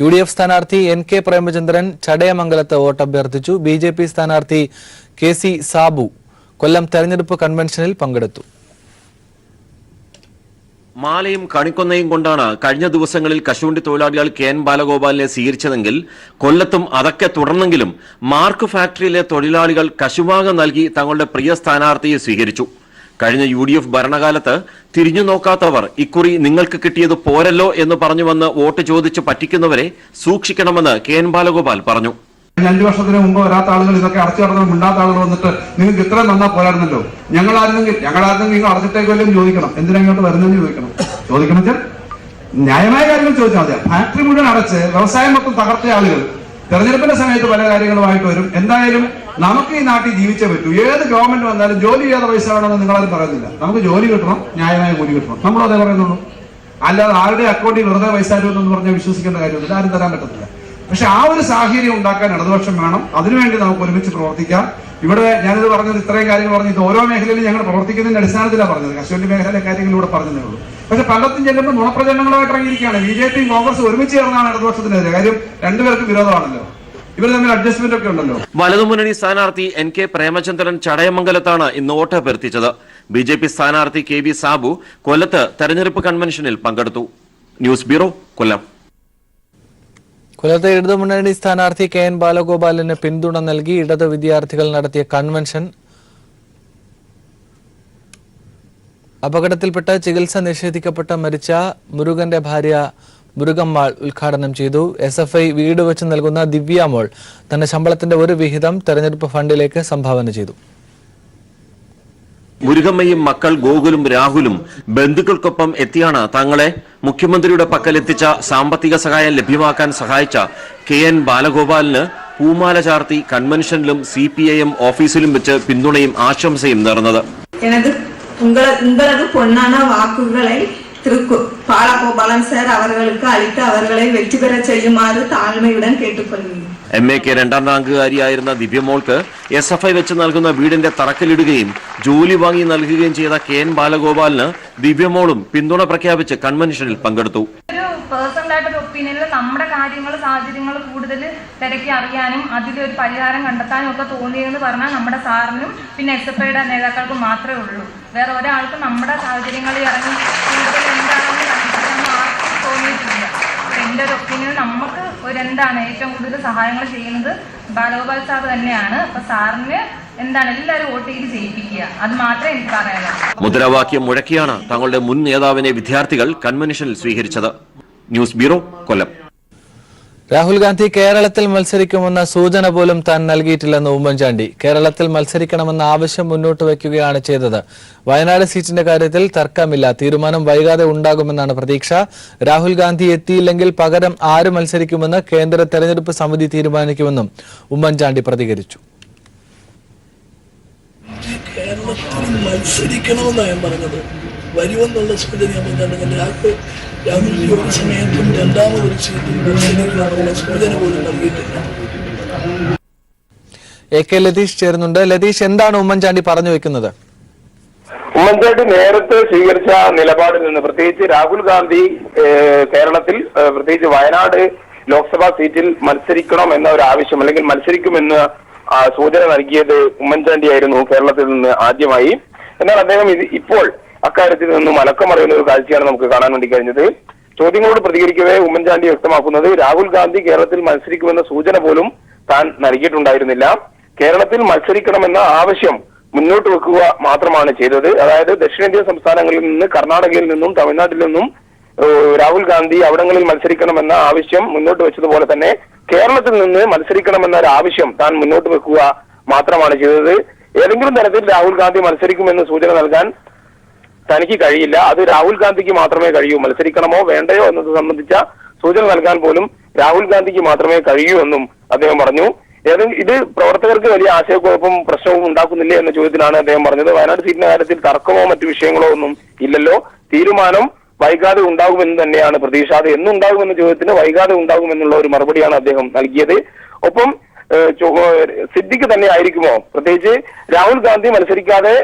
UDF സ്ഥാനാർത്ഥി NK പ്രേമചന്ദ്രൻ ചടയമംഗലത്ത് വോട്ട് അഭ്യർത്ഥിച്ചു. BJP സ്ഥാനാർത്ഥി KC സാബു കൊല്ലം തെരഞ്ഞെടുപ്പ് കൺവെൻഷനിൽ പങ്കെടുത്തു. മാലയും കണിക്കൊന്നയും കൊണ്ടാണ് കഴിഞ്ഞ ദിവസങ്ങളിൽ കശുവണ്ടി തൊഴിലാളികൾ KN ബാലഗോപാലിനെ സ്വീകരിച്ചതെങ്കിൽ കൊല്ലത്തും അതൊക്കെ തുടർന്നെങ്കിലും മാർക്ക് ഫാക്ടറിയിലെ തൊഴിലാളികൾ കശുവാക നൽകി തങ്ങളുടെ പ്രിയ സ്ഥാനാർത്ഥിയെ സ്വീകരിച്ചു. കഴിഞ്ഞ UDF ഭരണകാലത്ത് തിരിഞ്ഞു നോക്കാത്തവർ ഇക്കുറി നിങ്ങൾക്ക് കിട്ടിയത് പോരല്ലോ എന്ന് പറഞ്ഞു വന്ന് വോട്ട് ചോദിച്ച് പറ്റിക്കുന്നവരെ സൂക്ഷിക്കണമെന്ന് KN ബാലഗോപാൽ പറഞ്ഞു. 5 വർഷത്തിന് മുമ്പ് വരാത്ത ആളുകൾ ഇതൊക്കെ അടച്ചു കിടന്ന് മിണ്ടാത്ത ആളുകൾ വന്നിട്ട് നിങ്ങൾക്ക് ഇത്ര നന്നാ പോരായിരുന്നല്ലോ, ഞങ്ങളായിരുന്നെങ്കിൽ നിങ്ങൾ അടച്ചിട്ടേക്കല്ലോ ചോദിക്കണം. എന്തിനാ ഇങ്ങോട്ട് വരുന്നതെന്ന് ചോദിക്കണം ന്യായമായ കാര്യങ്ങൾ ചോദിച്ചാൽ മതി. ഫാക്ടറി മുഴുവൻ അടച്ച് വ്യവസായം മൊത്തം തകർത്ത ആളുകൾ തെരഞ്ഞെടുപ്പിന്റെ സമയത്ത് പല കാര്യങ്ങളുമായിട്ട് വരും. എന്തായാലും നമുക്ക് ഈ നാട്ടിൽ ജീവിച്ചേ പറ്റൂ. ഏത് ഗവൺമെന്റ് വന്നാലും ജോലി ചെയ്യാതെ പൈസ വേണമെന്ന് നിങ്ങളാരും പറയുന്നില്ല. നമുക്ക് ജോലി കിട്ടണം, ന്യായമായ കൂലി കിട്ടണം, നമ്മളും അതേ പറയുന്നുള്ളൂ. അല്ലാതെ ആരുടെ അക്കൗണ്ടിൽ വെറുതെ പൈസ തരുമെന്ന് പറഞ്ഞാൽ വിശ്വസിക്കേണ്ട കാര്യമൊന്നുമില്ല, ആരും തരാൻ പറ്റത്തില്ല. പക്ഷെ ആ ഒരു സാഹചര്യം ഉണ്ടാക്കാൻ ഇടതുപക്ഷം വേണം. അതിനുവേണ്ടി നമുക്ക് ഒരുമിച്ച് പ്രവർത്തിക്കാം. ഇവിടെ ഞാനിത് പറഞ്ഞത് ഇത്രയും കാര്യങ്ങൾ പറഞ്ഞു, ഇത് ഓരോ മേഖലയിലും ഞങ്ങൾ പ്രവർത്തിക്കുന്നതിന്റെ അടിസ്ഥാനത്തിലാണ് പറഞ്ഞത്. കശുവണ്ടി മേഖലയിലെ കാര്യങ്ങളിലൂടെ പറഞ്ഞതേ ഉള്ളൂ. പക്ഷെ പലത്തും ചെല്ലുമ്പോൾ നുണപ്രചരണങ്ങളായിട്ട് ഇറങ്ങിയിരിക്കുകയാണ്. BJPയും കോൺഗ്രസും ഒരുമിച്ച് ചേർന്നാണ് ഇടതുപക്ഷത്തിനെതിരെ. കാര്യം രണ്ടുപേർക്കും വിരോധമാണല്ലോ, ഇവർ തമ്മിൽ അഡ്ജസ്റ്റ്മെന്റ് ഒക്കെ ഉണ്ടല്ലോ. വലതുമുന്നണി സ്ഥാനാർത്ഥി NK പ്രേമചന്ദ്രൻ ചടയമംഗലത്താണ് ഇന്ന് വോട്ട് അഭ്യർത്ഥിച്ചത്. BJP സ്ഥാനാർത്ഥി KV സാബു കൊല്ലത്ത് തെരഞ്ഞെടുപ്പ് കൺവെൻഷനിൽ പങ്കെടുത്തു. ന്യൂസ് ബ്യൂറോ, കൊല്ലം. കൊല്ലത്തെ ഇടതുമുന്നണി സ്ഥാനാർത്ഥി KN ബാലഗോപാലിന് പിന്തുണ നൽകി ഇടത് വിദ്യാർത്ഥികൾ നടത്തിയ കൺവെൻഷൻ അപകടത്തിൽപ്പെട്ട് ചികിത്സ നിഷേധിക്കപ്പെട്ട് മരിച്ച മുരുകന്റെ ഭാര്യ മുരുകമ്മാൾ ഉദ്ഘാടനം ചെയ്തു. SFI വീട് വെച്ച് നൽകുന്ന ദിവ്യാമോൾ തന്റെ ശമ്പളത്തിന്റെ ഒരു വിഹിതം തെരഞ്ഞെടുപ്പ് ഫണ്ടിലേക്ക് സംഭാവന ചെയ്തു. മുരുകമ്മയും മക്കൾ ഗോകുലും രാഹുലും ബന്ധുക്കൾക്കൊപ്പം എത്തിയാണ് തങ്ങളെ മുഖ്യമന്ത്രിയുടെ പക്കലെത്തിച്ച സാമ്പത്തിക സഹായം ലഭ്യമാക്കാൻ സഹായിച്ച KN ബാലഗോപാലിന് പൂമാല ചാർത്തി കൺവെൻഷനിലും CPIM ഓഫീസിലും വെച്ച് പിന്തുണയും ആശംസയും നേർന്നത്. உங்களது பொன்னான வாக்குகளை பாலகோபாலன் சார் அவர்களுக்கு அளித்து அவர்களை வெற்றி பெற செய்யுமாறு தாழ்மையுடன் கேட்டுக்கொள்கிறேன். MAK രണ്ടാം റാങ്കുകാരിയായിരുന്ന ദിവ്യമോൾക്ക് SFI വെച്ച് നൽകുന്ന വീടിന്റെ തറക്കല്ലിടുകയും ജോലി വാങ്ങി നൽകുകയും ചെയ്ത KN ബാലഗോപാലിന് ദിവ്യമോളും പിന്തുണ പ്രഖ്യാപിച്ച് കൺവെൻഷനിൽ പങ്കെടുത്തു. പേഴ്സണലായിട്ടൊരു ഒപ്പീനിയനിൽ നമ്മുടെ കാര്യങ്ങൾ സാഹചര്യങ്ങൾ കൂടുതൽ തിരക്കി അറിയാനും അതിലൊരു പരിഹാരം കണ്ടെത്താനും ഒക്കെ തോന്നിയെന്ന് പറഞ്ഞാൽ നമ്മുടെ സാറിനും പിന്നെ SFIയുടെ നേതാക്കൾക്കും മാത്രമേ ഉള്ളൂ. വേറെ ഒരാൾക്കും നമ്മുടെ സാഹചര്യങ്ങളിൽ ഇറങ്ങി കൂടുതൽ എന്താണെന്ന് കണ്ടെത്താൻ ആർക്കും തോന്നിയിട്ടില്ല. എൻ്റെ ഒരു ഒപ്പീനിയൻ നമുക്ക് എന്താണ് ഏറ്റവും കൂടുതൽ സഹായങ്ങൾ ചെയ്യുന്നത് ബാലഗോപാൽ സാർ തന്നെയാണ്. അപ്പൊ സാറിന് എന്താണ് എല്ലാവരും വോട്ട് ചെയ്ത് ജയിപ്പിക്കുക, അത് മാത്രമേ എനിക്ക് പറയാനുള്ളൂ. മുദ്രാവാക്യം മുഴക്കിയാണ് തങ്ങളുടെ മുൻ നേതാവിനെ വിദ്യാർത്ഥികൾ കൺവെൻഷനിൽ സ്വീകരിച്ചത്. ന്യൂസ് ബ്യൂറോ, കൊല്ലം. രാഹുൽ ഗാന്ധി കേരളത്തിൽ മത്സരിക്കുമെന്ന സൂചന പോലും താൻ നൽകിയിട്ടില്ലെന്ന് ഉമ്മൻചാണ്ടി. കേരളത്തിൽ മത്സരിക്കണമെന്ന ആവശ്യം മുന്നോട്ട് വയ്ക്കുകയാണ് ചെയ്തത്. വയനാട് സീറ്റിന്റെ കാര്യത്തിൽ തർക്കമില്ല, തീരുമാനം വൈകാതെ ഉണ്ടാകുമെന്നാണ് പ്രതീക്ഷ. രാഹുൽ ഗാന്ധി എത്തിയില്ലെങ്കിൽ പകരം ആര് മത്സരിക്കുമെന്ന് കേന്ദ്ര തെരഞ്ഞെടുപ്പ് സമിതി തീരുമാനിക്കുമെന്നും ഉമ്മൻചാണ്ടി പ്രതികരിച്ചു. കേരളത്തിൽ മത്സരിക്കണമെന്നാണ് ഞാൻ പറഞ്ഞത്. വരുമെന്നുള്ള സൂചന രാഹുൽജി ഒരു സമയത്തും രണ്ടാമതൊരു സീറ്റിൽ മത്സരിക്കണമെന്നുള്ള സൂചന പോലും നൽകിയിട്ടില്ല. AK ലതീഷ് ചേരുന്നുണ്ട്. ലതീഷ്, എന്താണ് ഉമ്മൻചാണ്ടി പറഞ്ഞു വെക്കുന്നത്? ഉമ്മൻചാണ്ടി നേരത്തെ സ്വീകരിച്ച നിലപാടിൽ നിന്ന് പ്രത്യേകിച്ച് രാഹുൽ ഗാന്ധി കേരളത്തിൽ പ്രത്യേകിച്ച് വയനാട് ലോക്സഭാ സീറ്റിൽ മത്സരിക്കണം എന്ന ഒരു ആവശ്യം അല്ലെങ്കിൽ മത്സരിക്കുമെന്ന് സൂചന നൽകിയത് ഉമ്മൻചാണ്ടിയായിരുന്നു കേരളത്തിൽ നിന്ന് ആദ്യമായി. എന്നാൽ അദ്ദേഹം ഇപ്പോൾ അക്കാര്യത്തിൽ നിന്നും മലക്കം അറിയുന്ന ഒരു കാഴ്ചയാണ് നമുക്ക് കാണാൻ വേണ്ടി കഴിഞ്ഞത്. ചോദ്യങ്ങളോട് പ്രതികരിക്കവേ ഉമ്മൻചാണ്ടി വ്യക്തമാക്കുന്നത് രാഹുൽ ഗാന്ധി കേരളത്തിൽ മത്സരിക്കുമെന്ന സൂചന പോലും താൻ നൽകിയിട്ടുണ്ടായിരുന്നില്ല. കേരളത്തിൽ മത്സരിക്കണമെന്ന ആവശ്യം മുന്നോട്ട് വെക്കുക മാത്രമാണ് ചെയ്തത്. അതായത് ദക്ഷിണേന്ത്യൻ സംസ്ഥാനങ്ങളിൽ നിന്ന് കർണാടകയിൽ നിന്നും തമിഴ്നാട്ടിൽ നിന്നും രാഹുൽ ഗാന്ധി അവിടങ്ങളിൽ മത്സരിക്കണമെന്ന ആവശ്യം മുന്നോട്ട് വെച്ചതുപോലെ തന്നെ കേരളത്തിൽ നിന്ന് മത്സരിക്കണമെന്ന ഒരു ആവശ്യം താൻ മുന്നോട്ട് വെക്കുക മാത്രമാണ് ചെയ്തത്. ഏതെങ്കിലും തരത്തിൽ രാഹുൽ ഗാന്ധി മത്സരിക്കുമെന്ന് സൂചന നൽകാൻ തനിക്ക് കഴിയില്ല. അത് രാഹുൽ ഗാന്ധിക്ക് മാത്രമേ കഴിയൂ. മത്സരിക്കണമോ വേണ്ടയോ എന്നത് സംബന്ധിച്ച സൂചന നൽകാൻ പോലും രാഹുൽ ഗാന്ധിക്ക് മാത്രമേ കഴിയൂ എന്നും അദ്ദേഹം പറഞ്ഞു. ഇത് പ്രവർത്തകർക്ക് വലിയ ആശയക്കുഴപ്പവും പ്രശ്നവും ഉണ്ടാക്കുന്നില്ലേ എന്ന ചോദ്യത്തിനാണ് അദ്ദേഹം പറഞ്ഞത്. വയനാട് സീറ്റിന്റെ കാര്യത്തിൽ തർക്കമോ മറ്റു വിഷയങ്ങളോ ഒന്നും ഇല്ലല്ലോ, തീരുമാനം വൈകാതെ ഉണ്ടാകുമെന്ന് തന്നെയാണ് പ്രതീക്ഷ. അത് എന്നുണ്ടാകുമെന്ന ചോദ്യത്തിന് വൈകാതെ ഉണ്ടാകുമെന്നുള്ള ഒരു മറുപടിയാണ് അദ്ദേഹം നൽകിയത്. ഒപ്പം സിദ്ദിഖ് തന്നെ ആയിരിക്കുമോ? പ്രത്യേകിച്ച് രാഹുൽ ഗാന്ധി മത്സരിക്കാതെ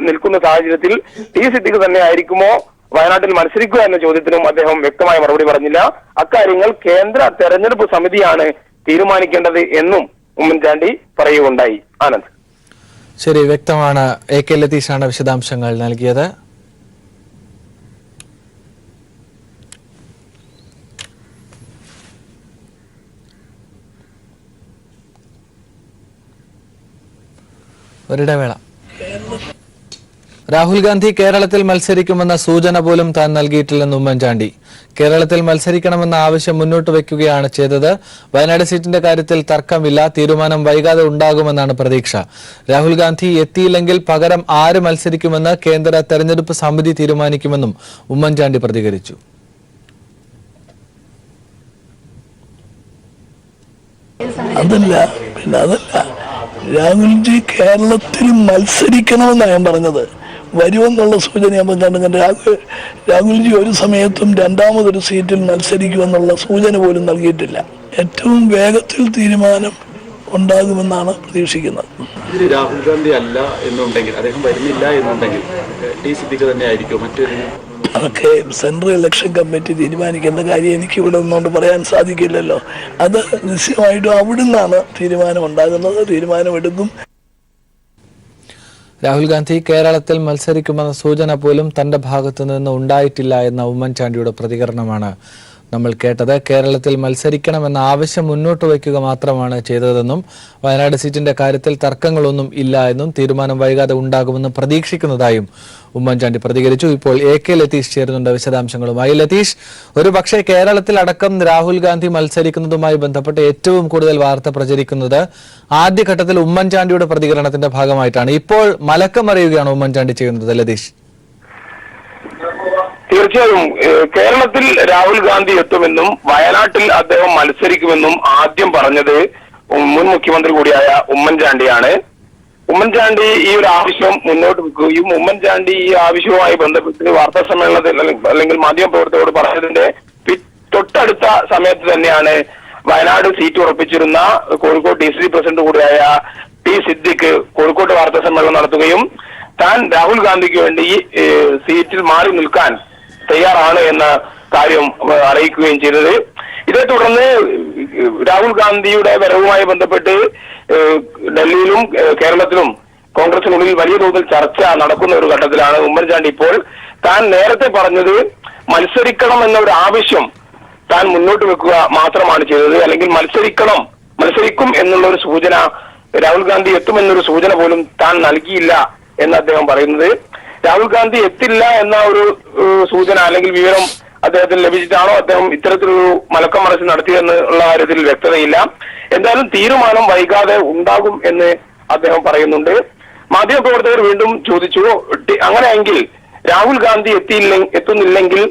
നിൽക്കുന്ന സാഹചര്യത്തിൽ ടി സിദ്ദിഖ് തന്നെ ആയിരിക്കുമോ വയനാട്ടിൽ മത്സരിക്കുക എന്ന ചോദ്യത്തിനും അദ്ദേഹം വ്യക്തമായ മറുപടി പറഞ്ഞില്ല. അക്കാര്യങ്ങൾ കേന്ദ്ര തെരഞ്ഞെടുപ്പ് സമിതിയാണ് തീരുമാനിക്കേണ്ടത് എന്നും ഉമ്മൻചാണ്ടി പറയുകയുണ്ടായി. ആനന്ദ്. ശരി, വ്യക്തമാണ്. AK ലതീഷാണ് വിശദാംശങ്ങൾ നൽകിയത്. ഒരിടവേള. രാഹുൽ ഗാന്ധി കേരളത്തിൽ മത്സരിക്കുമെന്ന സൂചന പോലും താൻ നൽകിയിട്ടില്ലെന്ന് ഉമ്മൻചാണ്ടി. കേരളത്തിൽ മത്സരിക്കണമെന്ന ആവശ്യം മുന്നോട്ട് വയ്ക്കുകയാണ് ചെയ്തത്. വയനാട് സീറ്റിന്റെ കാര്യത്തിൽ തർക്കമില്ല, തീരുമാനം വൈകാതെ ഉണ്ടാകുമെന്നാണ് പ്രതീക്ഷ. രാഹുൽ ഗാന്ധി എത്തിയില്ലെങ്കിൽ പകരം ആര് മത്സരിക്കുമെന്ന് കേന്ദ്ര തെരഞ്ഞെടുപ്പ് സമിതി തീരുമാനിക്കുമെന്നും ഉമ്മൻചാണ്ടി പ്രതികരിച്ചു. രാഹുൽജി കേരളത്തിൽ മത്സരിക്കണമെന്നാണ് ഞാൻ പറഞ്ഞത്. വരുമെന്നുള്ള സൂചന ഞാൻ കണ്ടുകൊണ്ട് രാഹുൽജി ഒരു സമയത്തും രണ്ടാമതൊരു സീറ്റിൽ മത്സരിക്കുമെന്നുള്ള സൂചന പോലും നൽകിയിട്ടില്ല. ഏറ്റവും വേഗത്തിൽ തീരുമാനം ഉണ്ടാകുമെന്നാണ് പ്രതീക്ഷിക്കുന്നത്. രാഹുൽ ഗാന്ധി അല്ല എന്നുണ്ടെങ്കിൽ, അദ്ദേഹം വരുന്നില്ല എന്നുണ്ടെങ്കിൽ ടി സിദ്ദിഖ് തന്നെ ആയിരിക്കും മറ്റൊരു? അതൊക്കെ സെൻട്രൽ ഇലക്ഷൻ കമ്മിറ്റി തീരുമാനിക്കേണ്ട കാര്യം എനിക്ക് ഇവിടെ ഒന്നുകൊണ്ട് പറയാൻ സാധിക്കില്ലല്ലോ. അത് നിശ്ചയമായിട്ടും അവിടുന്നാണ് തീരുമാനം ഉണ്ടാകുന്നത്, തീരുമാനമെടുക്കും. രാഹുൽ ഗാന്ധി കേരളത്തിൽ മത്സരിക്കുമെന്ന സൂചന പോലും തന്റെ ഭാഗത്തു നിന്ന് ഉണ്ടായിട്ടില്ല എന്ന ഉമ്മൻചാണ്ടിയുടെ പ്രതികരണമാണ് നമ്മൾ കേട്ടത്. കേരളത്തിൽ മത്സരിക്കണമെന്ന ആവശ്യം മുന്നോട്ട് വയ്ക്കുക മാത്രമാണ് ചെയ്തതെന്നും വയനാട് സീറ്റിന്റെ കാര്യത്തിൽ തർക്കങ്ങളൊന്നും ഇല്ല എന്നും തീരുമാനം വൈകാതെ ഉണ്ടാകുമെന്ന് പ്രതീക്ഷിക്കുന്നതായും ഉമ്മൻചാണ്ടി പ്രതികരിച്ചു. ഇപ്പോൾ AK ലതീഷ് ചേരുന്നുണ്ട് വിശദാംശങ്ങളുമായി. ലതീഷ്, ഒരു പക്ഷേ കേരളത്തിൽ അടക്കം രാഹുൽ ഗാന്ധി മത്സരിക്കുന്നതുമായി ബന്ധപ്പെട്ട് ഏറ്റവും കൂടുതൽ വാർത്ത പ്രചരിക്കുന്നത് ആദ്യഘട്ടത്തിൽ ഉമ്മൻചാണ്ടിയുടെ പ്രതികരണത്തിന്റെ ഭാഗമായിട്ടാണ്. ഇപ്പോൾ മലക്കമറിയുകയാണ് ഉമ്മൻചാണ്ടി ചെയ്യുന്നത്. ലതീഷ്. തീർച്ചയായും കേരളത്തിൽ രാഹുൽ ഗാന്ധി എത്തുമെന്നും വയനാട്ടിൽ അദ്ദേഹം മത്സരിക്കുമെന്നും ആദ്യം പറഞ്ഞത് മുൻ മുഖ്യമന്ത്രി കൂടിയായ ഉമ്മൻചാണ്ടിയാണ്. ഉമ്മൻചാണ്ടി ഈ ഒരു ആവശ്യം മുന്നോട്ട് വെക്കുകയും ഉമ്മൻചാണ്ടി ഈ ആവശ്യവുമായി ബന്ധപ്പെട്ട് വാർത്താ സമ്മേളനത്തിൽ അല്ലെങ്കിൽ മാധ്യമപ്രവർത്തകരോട് പറഞ്ഞതിന്റെ തൊട്ടടുത്ത സമയത്ത് തന്നെയാണ് വയനാട് സീറ്റ് ഉറപ്പിച്ചിരുന്ന കോഴിക്കോട് DCC പ്രസിഡന്റ് കൂടിയായ ടി സിദ്ദിഖ് കോഴിക്കോട് വാർത്താ സമ്മേളനം നടത്തുകയും താൻ രാഹുൽ ഗാന്ധിക്ക് വേണ്ടി സീറ്റിൽ മാറി നിൽക്കാൻ തയ്യാറാണ് എന്ന കാര്യം അറിയിക്കുകയും ചെയ്തത്. ഇതേ തുടർന്ന് രാഹുൽ ഗാന്ധിയുടെ വരവുമായി ബന്ധപ്പെട്ട് ഡൽഹിയിലും കേരളത്തിലും കോൺഗ്രസിനുള്ളിൽ വലിയ തോതിൽ ചർച്ച നടക്കുന്ന ഒരു ഘട്ടത്തിലാണ് ഉമ്മൻചാണ്ടി ഇപ്പോൾ താൻ നേരത്തെ പറഞ്ഞത് മത്സരിക്കണം എന്ന ഒരു ആവശ്യം താൻ മുന്നോട്ട് വെക്കുക മാത്രമാണ് ചെയ്തത്. അല്ലെങ്കിൽ മത്സരിക്കും എന്നുള്ള ഒരു സൂചന, രാഹുൽ ഗാന്ധി എത്തുമെന്നൊരു സൂചന പോലും താൻ നൽകിയില്ല എന്ന് അദ്ദേഹം പറയുന്നത്. രാഹുൽ ഗാന്ധി എത്തില്ല എന്ന ഒരു സൂചന അല്ലെങ്കിൽ വിവരം അദ്ദേഹത്തിന് ലഭിച്ചിട്ടാണോ അദ്ദേഹം ഇത്തരത്തിലൊരു മലക്കം മറിച്ച് നടത്തിയെന്നുള്ള കാര്യത്തിൽ വ്യക്തതയില്ല. എന്തായാലും തീരുമാനം വൈകാതെ ഉണ്ടാകും എന്ന് അദ്ദേഹം പറയുന്നുണ്ട്. മാധ്യമപ്രവർത്തകർ വീണ്ടും ചോദിച്ചു, അങ്ങനെയെങ്കിൽ രാഹുൽ ഗാന്ധി എത്തുന്നില്ലെങ്കിൽ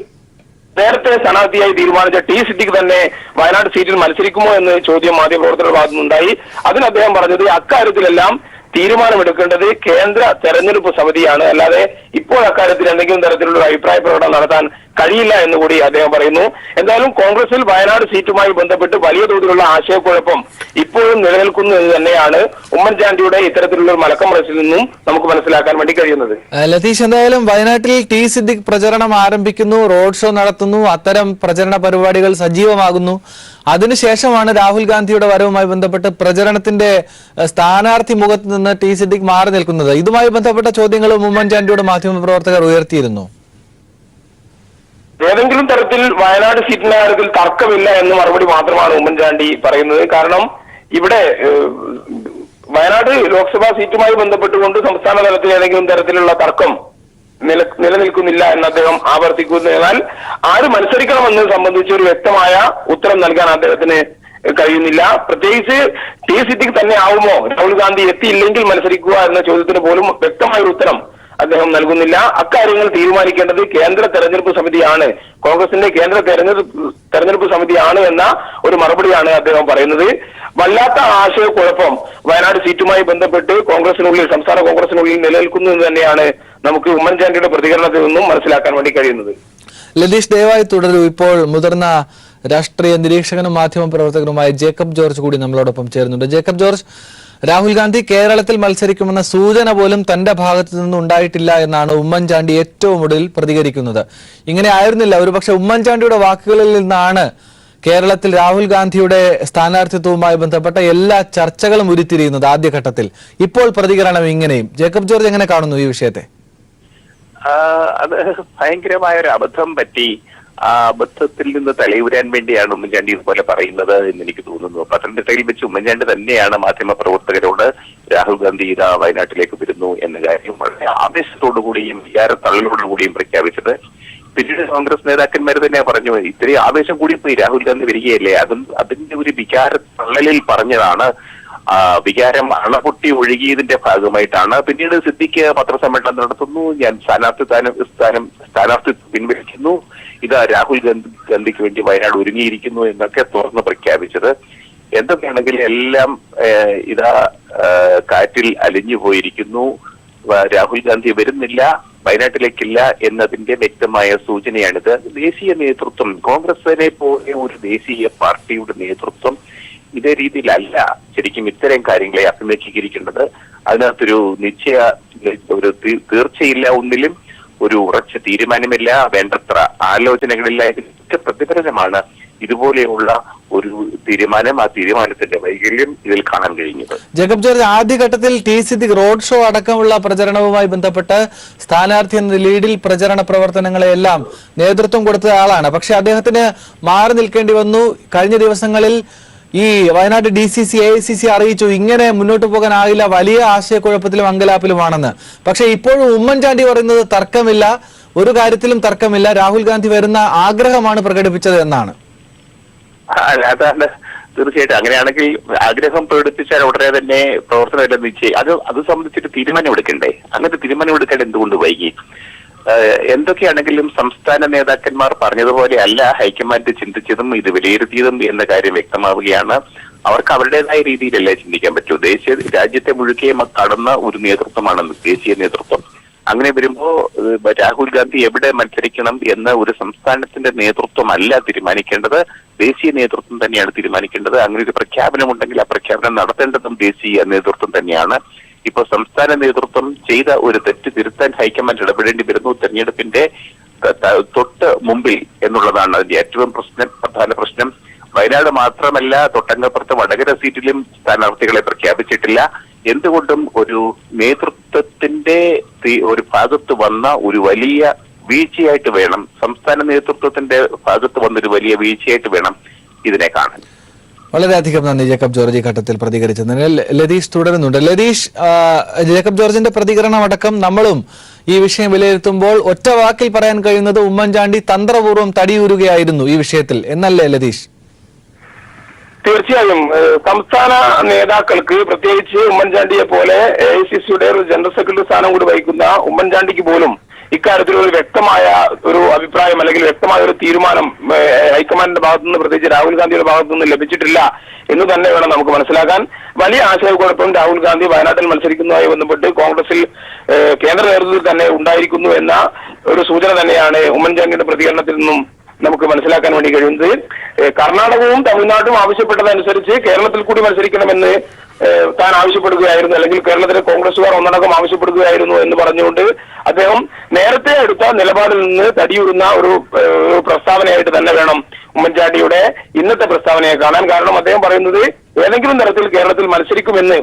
നേരത്തെ സ്ഥാനാർത്ഥിയായി തീരുമാനിച്ച ടി സിദ്ദിഖ് തന്നെ വയനാട് സീറ്റിൽ മത്സരിക്കുമോ എന്ന് ചോദ്യം മാധ്യമപ്രവർത്തകരുടെ ഭാഗത്തുനിന്നുണ്ടായി. അതിന് അദ്ദേഹം പറഞ്ഞത് അക്കാര്യത്തിലെല്ലാം തീരുമാനമെടുക്കേണ്ടത് കേന്ദ്ര തെരഞ്ഞെടുപ്പ് സമിതിയാണ്, അല്ലാതെ ഇപ്പോൾ അക്കാര്യത്തിൽ എന്തെങ്കിലും തരത്തിലുള്ള അഭിപ്രായ പ്രകടനം നടത്താൻ കഴിയില്ല എന്നുകൂടി അദ്ദേഹം പറയുന്നു. എന്തായാലും കോൺഗ്രസിൽ വയനാട് സീറ്റുമായി ബന്ധപ്പെട്ട് വലിയ തോതിലുള്ള ആശയക്കുഴപ്പം ഇപ്പോഴും നിലനിൽക്കുന്നു എന്ന് തന്നെയാണ് ഉമ്മൻചാണ്ടിയുടെ ഇത്തരത്തിലുള്ള മലക്കം മറിച്ചിൽ നിന്നും നമുക്ക് മനസ്സിലാക്കാൻ വേണ്ടി കഴിയുന്നത്. ലതീഷ്, എന്തായാലും വയനാട്ടിൽ ടി സിദ്ദിഖ് പ്രചരണം ആരംഭിക്കുന്നു, റോഡ് ഷോ നടത്തുന്നു, അത്തരം പ്രചരണ പരിപാടികൾ സജീവമാകുന്നു. അതിനുശേഷമാണ് രാഹുൽ ഗാന്ധിയുടെ വരവുമായി ബന്ധപ്പെട്ട് പ്രചരണത്തിന്റെ സ്ഥാനാർത്ഥി മുഖത്ത് നിന്ന് ടി സിദ്ദിഖ് മാറി നിൽക്കുന്നത്. ഇതുമായി ബന്ധപ്പെട്ട ചോദ്യങ്ങളും ഉമ്മൻചാണ്ടിയുടെ മാധ്യമപ്രവർത്തകർ ഉയർത്തിയിരുന്നു. ഏതെങ്കിലും തരത്തിൽ വയനാട് സീറ്റിന്റെ കാര്യത്തിൽ തർക്കമില്ല എന്ന് മറുപടി മാത്രമാണ് ഉമ്മൻചാണ്ടി പറയുന്നത്. കാരണം ഇവിടെ വയനാട് ലോക്സഭാ സീറ്റുമായി ബന്ധപ്പെട്ടുകൊണ്ട് സംസ്ഥാന തലത്തിൽ ഏതെങ്കിലും തരത്തിലുള്ള തർക്കം നിലനിൽക്കുന്നില്ല എന്ന് അദ്ദേഹം ആവർത്തിക്കുന്നതിനാൽ ആര് മത്സരിക്കണമെന്നത് സംബന്ധിച്ച് ഒരു വ്യക്തമായ ഉത്തരം നൽകാൻ അദ്ദേഹത്തിന് കഴിയുന്നില്ല. പ്രത്യേകിച്ച് ടി സിദ്ദിഖ് തന്നെ ആവുമോ രാഹുൽ ഗാന്ധി എത്തിയില്ലെങ്കിൽ മത്സരിക്കുക എന്ന ചോദ്യത്തിന് പോലും വ്യക്തമായ ഒരു ഉത്തരം അദ്ദേഹം നൽകുന്നില്ല. അക്കാര്യങ്ങൾ തീരുമാനിക്കേണ്ടത് കേന്ദ്ര തെരഞ്ഞെടുപ്പ് സമിതിയാണ്, കോൺഗ്രസിന്റെ കേന്ദ്ര തെരഞ്ഞെടുപ്പ് സമിതിയാണ് എന്ന ഒരു മറുപടിയാണ് അദ്ദേഹം പറയുന്നത്. വല്ലാത്ത ആശയക്കുഴപ്പം വയനാട് സീറ്റുമായി ബന്ധപ്പെട്ട് കോൺഗ്രസിനുള്ളിൽ, സംസ്ഥാന കോൺഗ്രസിനുള്ളിൽ നിലനിൽക്കുന്നു എന്ന് തന്നെയാണ് നമുക്ക് ഉമ്മൻചാണ്ടിയുടെ പ്രതികരണത്തിൽ നിന്നും മനസ്സിലാക്കാൻ വേണ്ടി കഴിയുന്നത്. ലതീഷ് ദയവായി തുടരൂ. ഇപ്പോൾ മുതിർന്ന രാഷ്ട്രീയ നിരീക്ഷകനും മാധ്യമ പ്രവർത്തകനുമായ ജേക്കബ് ജോർജ് കൂടി നമ്മളോടൊപ്പം ചേരുന്നുണ്ട്. ജേക്കബ് ജോർജ്, രാഹുൽ ഗാന്ധി കേരളത്തിൽ മത്സരിക്കുമെന്ന സൂചന പോലും തന്റെ ഭാഗത്തു നിന്നും ഉണ്ടായിട്ടില്ല എന്നാണ് ഉമ്മൻചാണ്ടി ഏറ്റവും ഒടുവിൽ പ്രതികരിക്കുന്നത്. ഇങ്ങനെ ആയിരുന്നില്ല, ഒരുപക്ഷെ ഉമ്മൻചാണ്ടിയുടെ വാക്കുകളിൽ നിന്നാണ് കേരളത്തിൽ രാഹുൽ ഗാന്ധിയുടെ സ്ഥാനാർത്ഥിത്വവുമായി ബന്ധപ്പെട്ട എല്ലാ ചർച്ചകളും ഉരുത്തിരിയുന്നത് ആദ്യഘട്ടത്തിൽ. ഇപ്പോൾ പ്രതികരണം ഇങ്ങനെയും. ജേക്കബ് ജോർജ് എങ്ങനെ കാണുന്നു ഈ വിഷയത്തെ? അത് ഭയങ്കരമായ ഒരു അബദ്ധം പറ്റി. ആ അബദ്ധത്തിൽ നിന്ന് തലയുരാൻ വേണ്ടിയാണ് ഉമ്മൻചാണ്ടി ഇതുപോലെ പറയുന്നത് എന്ന് എനിക്ക് തോന്നുന്നു. പത്തനംതിട്ടയിൽ വെച്ച് ഉമ്മൻചാണ്ടി തന്നെയാണ് മാധ്യമ പ്രവർത്തകരോട് രാഹുൽ ഗാന്ധി ഇതാ വയനാട്ടിലേക്ക് വരുന്നു എന്ന കാര്യം വളരെ ആവേശത്തോടുകൂടിയും വികാരത്തള്ളലോടുകൂടിയും പ്രഖ്യാപിച്ചത്. പിന്നീട് കോൺഗ്രസ് നേതാക്കന്മാർ തന്നെ പറഞ്ഞു, ഇത്രയും ആവേശം കൂടിപ്പോയി, രാഹുൽ ഗാന്ധി വരികയല്ലേ. അതിന്റെ ഒരു വികാരത്തള്ളലിൽ പറഞ്ഞതാണ്. വികാരം അണപൊട്ടി ഒഴുകിയതിന്റെ ഭാഗമായിട്ടാണ്. പിന്നീട് സിദ്ദിഖ് പത്രസമ്മേളനം നടത്തുന്നു, ഞാൻ സ്ഥാനാർത്ഥി പിൻവലിക്കുന്നു, ഇതാ രാഹുൽ ഗാന്ധിക്ക് വേണ്ടി വയനാട് ഒരുങ്ങിയിരിക്കുന്നു എന്നൊക്കെ തുറന്ന് പ്രഖ്യാപിച്ചത്. എന്തൊക്കെയാണെങ്കിൽ എല്ലാം ഇതാ കാറ്റിൽ അലിഞ്ഞു പോയിരിക്കുന്നു. രാഹുൽ ഗാന്ധി വരുന്നില്ല, വയനാട്ടിലേക്കില്ല എന്നതിന്റെ വ്യക്തമായ സൂചനയാണിത്. ദേശീയ നേതൃത്വം, കോൺഗ്രസിനെ പോലെ ഒരു ദേശീയ പാർട്ടിയുടെ നേതൃത്വം ഇതേ രീതിയിലല്ല ശരിക്കും ഇത്തരം കാര്യങ്ങളെ അഭിമുഖീകരിക്കേണ്ടത്. അതിനകത്തൊരു ഒരു തീർച്ചയില്ല, ഒന്നിലും ഒരു ഉറച്ച തീരുമാനമില്ല, വേണ്ടത്ര ആലോചനകളില്ല. ഇതിന്റെ പ്രതിഫലനമാണ് ഇതുപോലെയുള്ള ഒരു തീരുമാനം, ആ തീരുമാനത്തിന്റെ വൈകല്യം ഇതിൽ കാണാൻ കഴിഞ്ഞത്. ജേക്കബ് ജോർജ്, ആദ്യഘട്ടത്തിൽ ടി സിദ്ദിഖ് റോഡ് ഷോ അടക്കമുള്ള പ്രചരണവുമായി ബന്ധപ്പെട്ട് സ്ഥാനാർത്ഥി എന്ന ലീഡിൽ പ്രചരണ പ്രവർത്തനങ്ങളെല്ലാം നേതൃത്വം കൊടുത്ത ആളാണ്. പക്ഷെ അദ്ദേഹത്തിന് മാറി നിൽക്കേണ്ടി വന്നു. കഴിഞ്ഞ ദിവസങ്ങളിൽ ഈ വയനാട് DCC AICC അറിയിച്ചു ഇങ്ങനെ മുന്നോട്ട് പോകാനാകില്ല, വലിയ ആശയക്കുഴപ്പത്തിലും അങ്കലാപ്പിലുമാണെന്ന്. പക്ഷെ ഇപ്പോഴും ഉമ്മൻചാണ്ടി പറയുന്നത് തർക്കമില്ല, ഒരു കാര്യത്തിലും തർക്കമില്ല, രാഹുൽ ഗാന്ധി വരുന്ന ആഗ്രഹമാണ് പ്രകടിപ്പിച്ചത് എന്നാണ്. അതാണ് തീർച്ചയായിട്ടും. അങ്ങനെയാണെങ്കിൽ ആഗ്രഹം പ്രകടിപ്പിച്ചാൽ ഉടനെ തന്നെ പ്രവർത്തനം നിശ്ചയം അത് സംബന്ധിച്ചിട്ട് തീരുമാനമെടുക്കണ്ടേ? അങ്ങനത്തെ തീരുമാനമെടുക്കാൻ എന്തുകൊണ്ട് വൈകി? എന്തൊക്കെയാണെങ്കിലും സംസ്ഥാന നേതാക്കന്മാർ പറഞ്ഞതുപോലെ അല്ല ഹൈക്കമാൻഡ് ചിന്തിച്ചതും ഇത് വിലയിരുത്തിയതും എന്ന കാര്യം വ്യക്തമാവുകയാണ്. അവർക്ക് അവരുടേതായ രീതിയിലല്ലേ ചിന്തിക്കാൻ പറ്റൂ. രാജ്യത്തെ മുഴുക്കെ കടന്ന ഒരു നേതൃത്വമാണ് ദേശീയ നേതൃത്വം. അങ്ങനെ വരുമ്പോ രാഹുൽ ഗാന്ധി എവിടെ മത്സരിക്കണം എന്ന് ഒരു സംസ്ഥാനത്തിന്റെ നേതൃത്വമല്ല തീരുമാനിക്കേണ്ടത്, ദേശീയ നേതൃത്വം തന്നെയാണ് തീരുമാനിക്കേണ്ടത്. അങ്ങനെ ഒരു പ്രഖ്യാപനമുണ്ടെങ്കിൽ ആ പ്രഖ്യാപനം നടത്തേണ്ടതും ദേശീയ നേതൃത്വം തന്നെയാണ്. ഇപ്പൊ സംസ്ഥാന നേതൃത്വം ചെയ്ത ഒരു തെറ്റ് തിരുത്താൻ ഹൈക്കമാൻഡ് ഇടപെടേണ്ടി വരുന്നു തെരഞ്ഞെടുപ്പിന്റെ തൊട്ട് മുമ്പിൽ എന്നുള്ളതാണ് അതിന്റെ ഏറ്റവും പ്രധാന പ്രശ്നം. വയനാട് മാത്രമല്ല, തൊട്ടങ്ങപ്പുറത്ത് വടകര സീറ്റിലും സ്ഥാനാർത്ഥികളെ പ്രഖ്യാപിച്ചിട്ടില്ല. എന്തുകൊണ്ടും ഒരു നേതൃത്വത്തിന്റെ ഒരു ഭാഗത്ത് വന്ന ഒരു വലിയ വീഴ്ചയായിട്ട് വേണം, സംസ്ഥാന നേതൃത്വത്തിന്റെ ഭാഗത്ത് വന്നൊരു വലിയ വീഴ്ചയായിട്ട് വേണം ഇതിനെ കാണാൻ. വളരെയധികം നന്ദി ജേക്കബ് ജോർജ് ഈ ഘട്ടത്തിൽ പ്രതികരിച്ചതിന്. ലതീഷ് തുടരുന്നുണ്ട്. ലതീഷ്, ജേക്കബ് ജോർജിന്റെ പ്രതികരണം അടക്കം നമ്മളും ഈ വിഷയം വിലയിരുത്തുമ്പോൾ ഒറ്റ വാക്കിൽ പറയാൻ കഴിയുന്നത് ഉമ്മൻചാണ്ടി തന്ത്രപൂർവ്വം തടിയൂരുകയായിരുന്നു ഈ വിഷയത്തിൽ എന്നല്ലേ ലതീഷ്? തീർച്ചയായും സംസ്ഥാന നേതാക്കൾക്ക്, പ്രത്യേകിച്ച് ഉമ്മൻചാണ്ടിയെ പോലെ AICCയുടെ ഒരു ജനറൽ സെക്രട്ടറി സ്ഥാനം കൂടി വഹിക്കുന്ന ഉമ്മൻചാണ്ടിക്ക് പോലും ഇക്കാര്യത്തിൽ ഒരു വ്യക്തമായ ഒരു അഭിപ്രായം അല്ലെങ്കിൽ വ്യക്തമായ ഒരു തീരുമാനം ഹൈക്കമാൻഡിന്റെ ഭാഗത്തുനിന്ന്, പ്രത്യേകിച്ച് രാഹുൽ ഗാന്ധിയുടെ ഭാഗത്തുനിന്ന് ലഭിച്ചിട്ടില്ല എന്ന് തന്നെ വേണം നമുക്ക് മനസ്സിലാക്കാൻ. വലിയ ആശയക്കുഴപ്പം രാഹുൽ ഗാന്ധി വയനാട്ടിൽ മത്സരിക്കുന്നതുമായി ബന്ധപ്പെട്ട് കോൺഗ്രസിൽ കേന്ദ്ര നേതൃത്വത്തിൽ തന്നെ ഉണ്ടായിരിക്കുന്നു എന്ന ഒരു സൂചന തന്നെയാണ് ഉമ്മൻചാണ്ടിയുടെ പ്രതികരണത്തിൽ നിന്നും നമുക്ക് മനസ്സിലാക്കാൻ വേണ്ടി കഴിയുന്നത്. കർണാടകവും തമിഴ്നാടും ആവശ്യപ്പെട്ടതനുസരിച്ച് കേരളത്തിൽ കൂടി മത്സരിക്കണമെന്ന് താൻ ആവശ്യപ്പെടുകയായിരുന്നു, അല്ലെങ്കിൽ കേരളത്തിലെ കോൺഗ്രസുകാർ ഒന്നടങ്കം ആവശ്യപ്പെടുകയായിരുന്നു എന്ന് പറഞ്ഞുകൊണ്ട് അദ്ദേഹം നേരത്തെ എടുത്ത നിലപാടിൽ നിന്ന് തടിയൂരുന്ന ഒരു പ്രസ്താവനയായിട്ട് തന്നെ വേണം ഉമ്മൻചാണ്ടിയുടെ ഇന്നത്തെ പ്രസ്താവനയെ കാണാൻ. കാരണം അദ്ദേഹം പറയുന്നത് ഏതെങ്കിലും തരത്തിൽ കേരളത്തിൽ മത്സരിക്കുമെന്ന്